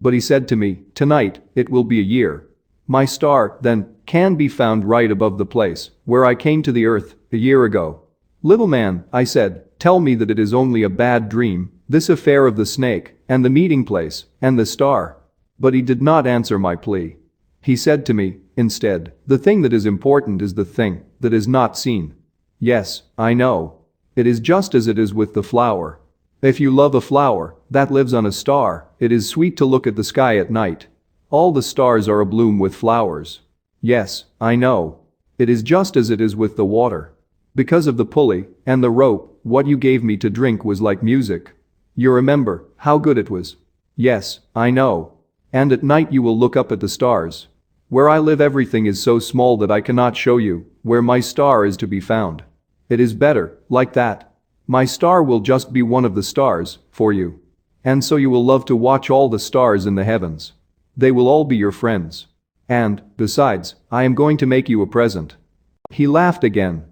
But he said to me, "Tonight, it will be a year." My star, then, can be found right above the place where I came to the earth a year ago. "Little man," I said, "tell me that it is only a bad dream, this affair of the snake, and the meeting place, and the star." But he did not answer my plea. He said to me, instead, "The thing that is important is the thing that is not seen." Yes, I know. It is just as it is with the flower. If you love a flower that lives on a star, it is sweet to look at the sky at night. All the stars are abloom with flowers. Yes, I know. It is just as it is with the water. Because of the pulley and the rope, what you gave me to drink was like music. You remember how good it was? Yes, I know. And at night you will look up at the stars. Where I live everything is so small that I cannot show you where my star is to be found. It is better like that. My star will just be one of the stars for you. And so you will love to watch all the stars in the heavens. They will all be your friends. And, besides, I am going to make you a present. He laughed again.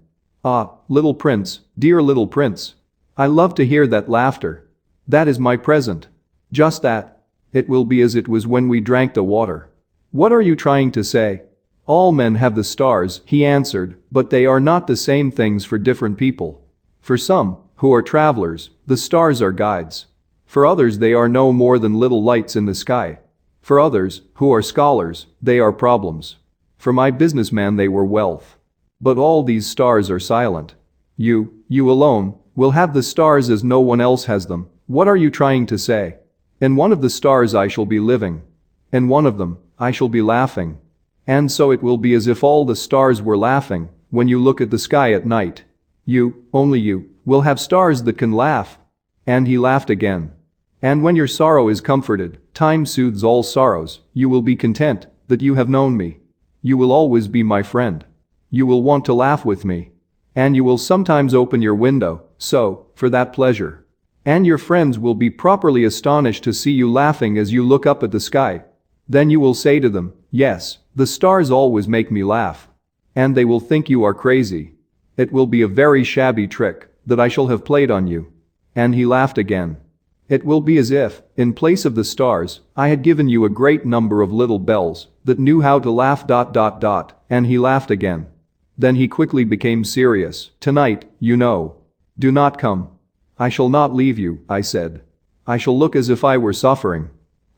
"Ah, little prince, dear little prince. I love to hear that laughter. That is my present. Just that. It will be as it was when we drank the water." "What are you trying to say?" "All men have the stars," he answered, "but they are not the same things for different people. For some, who are travelers, the stars are guides. For others they are no more than little lights in the sky. For others, who are scholars, they are problems. For my businessman they were wealth. But all these stars are silent. You alone, will have the stars as no one else has them." "What are you trying to say?" "In one of the stars I shall be living. In one of them, I shall be laughing. And so it will be as if all the stars were laughing when you look at the sky at night. You, only you, will have stars that can laugh." And he laughed again. "And when your sorrow is comforted, time soothes all sorrows, you will be content that you have known me. You will always be my friend. You will want to laugh with me. And you will sometimes open your window, so, for that pleasure. And your friends will be properly astonished to see you laughing as you look up at the sky. Then you will say to them, 'Yes, the stars always make me laugh.' And they will think you are crazy. It will be a very shabby trick that I shall have played on you." And he laughed again. "It will be as if, in place of the stars, I had given you a great number of little bells that knew how to laugh. And he laughed again. Then he quickly became serious. "Tonight, you know. Do not come." "I shall not leave you," I said. "I shall look as if I were suffering.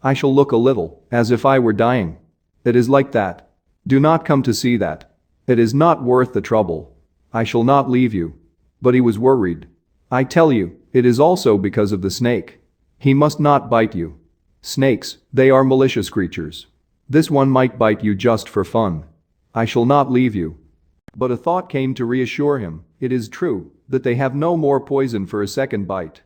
I shall look a little as if I were dying. It is like that. Do not come to see that. It is not worth the trouble. I shall not leave you." But he was worried. "I tell you, it is also because of the snake. He must not bite you. Snakes, they are malicious creatures. This one might bite you just for fun. I shall not leave you." But a thought came to reassure him. "It is true that they have no more poison for a second bite.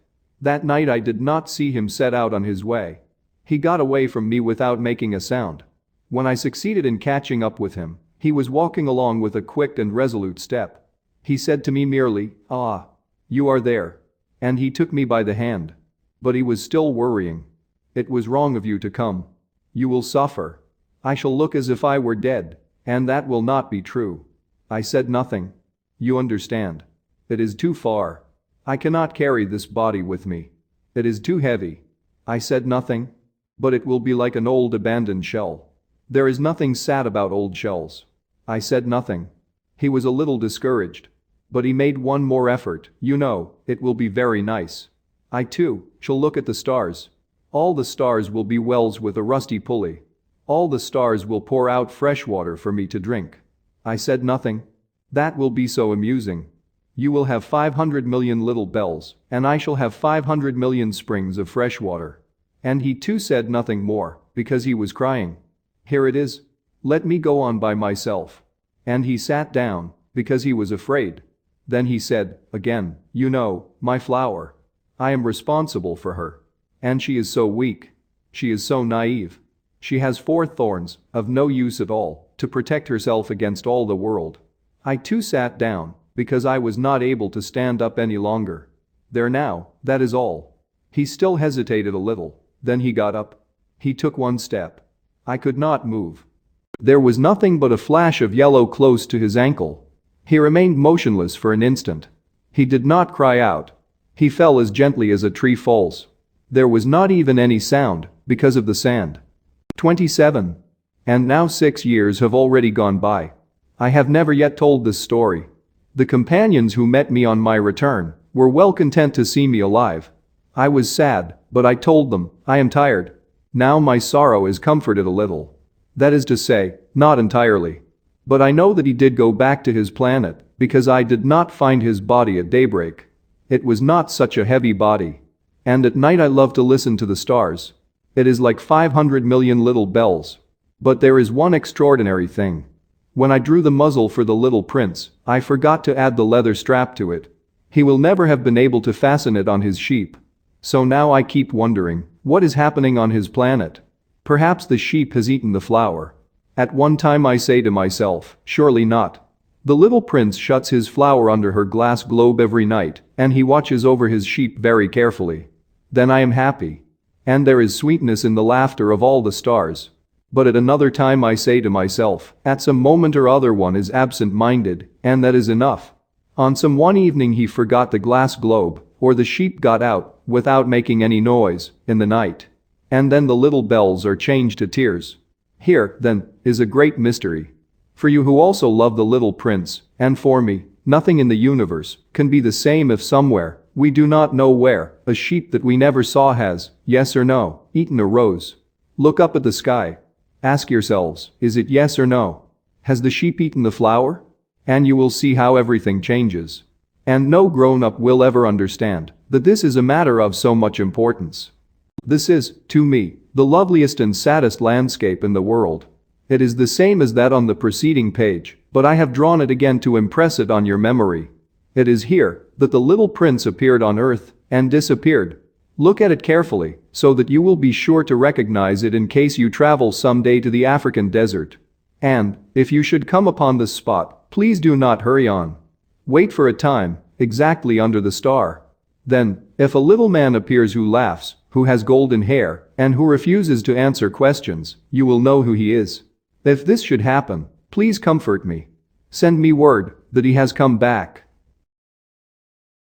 That night I did not see him set out on his way. He got away from me without making a sound. When I succeeded in catching up with him, he was walking along with a quick and resolute step. He said to me merely, "Ah. You are there." And he took me by the hand. But he was still worrying. "It was wrong of you to come. You will suffer. I shall look as if I were dead, and that will not be true." I said nothing. "You understand. It is too far. I cannot carry this body with me. It is too heavy." I said nothing. "But it will be like an old abandoned shell. There is nothing sad about old shells." I said nothing. He was a little discouraged. But he made one more effort. "You know, it will be very nice. I too shall look at the stars. All the stars will be wells with a rusty pulley. All the stars will pour out fresh water for me to drink." I said nothing. "That will be so amusing. You will have 500 million little bells, and I shall have 500 million springs of fresh water." And he too said nothing more, because he was crying. "Here it is. Let me go on by myself." And he sat down, because he was afraid. Then he said, again, "You know, my flower. I am responsible for her. And she is so weak. She is so naive. She has 4 thorns, of no use at all, to protect herself against all the world." I too sat down, because I was not able to stand up any longer. "There now, that is all." He still hesitated a little, then he got up. He took one step. I could not move. There was nothing but a flash of yellow close to his ankle. He remained motionless for an instant. He did not cry out. He fell as gently as a tree falls. There was not even any sound, because of the sand. 27. And now 6 years have already gone by. I have never yet told this story. The companions who met me on my return were well content to see me alive. I was sad, but I told them, "I am tired." Now my sorrow is comforted a little. That is to say, not entirely. But I know that he did go back to his planet, because I did not find his body at daybreak. It was not such a heavy body. And at night I love to listen to the stars. It is like 500 million little bells. But there is one extraordinary thing. When I drew the muzzle for the little prince, I forgot to add the leather strap to it. He will never have been able to fasten it on his sheep. So now I keep wondering, what is happening on his planet? Perhaps the sheep has eaten the flower. At one time I say to myself, surely not. The little prince shuts his flower under her glass globe every night, and he watches over his sheep very carefully. Then I am happy. And there is sweetness in the laughter of all the stars. But at another time I say to myself, at some moment or other one is absent-minded, and that is enough. On some one evening he forgot the glass globe, or the sheep got out, without making any noise, in the night. And then the little bells are changed to tears. Here, then, is a great mystery. For you who also love the little prince, and for me, nothing in the universe can be the same if somewhere, we do not know where, a sheep that we never saw has, yes or no, eaten a rose. Look up at the sky. Ask yourselves, is it yes or no? Has the sheep eaten the flower? And you will see how everything changes. And no grown-up will ever understand that this is a matter of so much importance. This is, to me, the loveliest and saddest landscape in the world. It is the same as that on the preceding page, but I have drawn it again to impress it on your memory. It is here that the little prince appeared on earth and disappeared. Look at it carefully, so that you will be sure to recognize it in case you travel someday to the African desert. And, if you should come upon this spot, please do not hurry on. Wait for a time, exactly under the star. Then, if a little man appears who laughs, who has golden hair, and who refuses to answer questions, you will know who he is. If this should happen, please comfort me. Send me word that he has come back.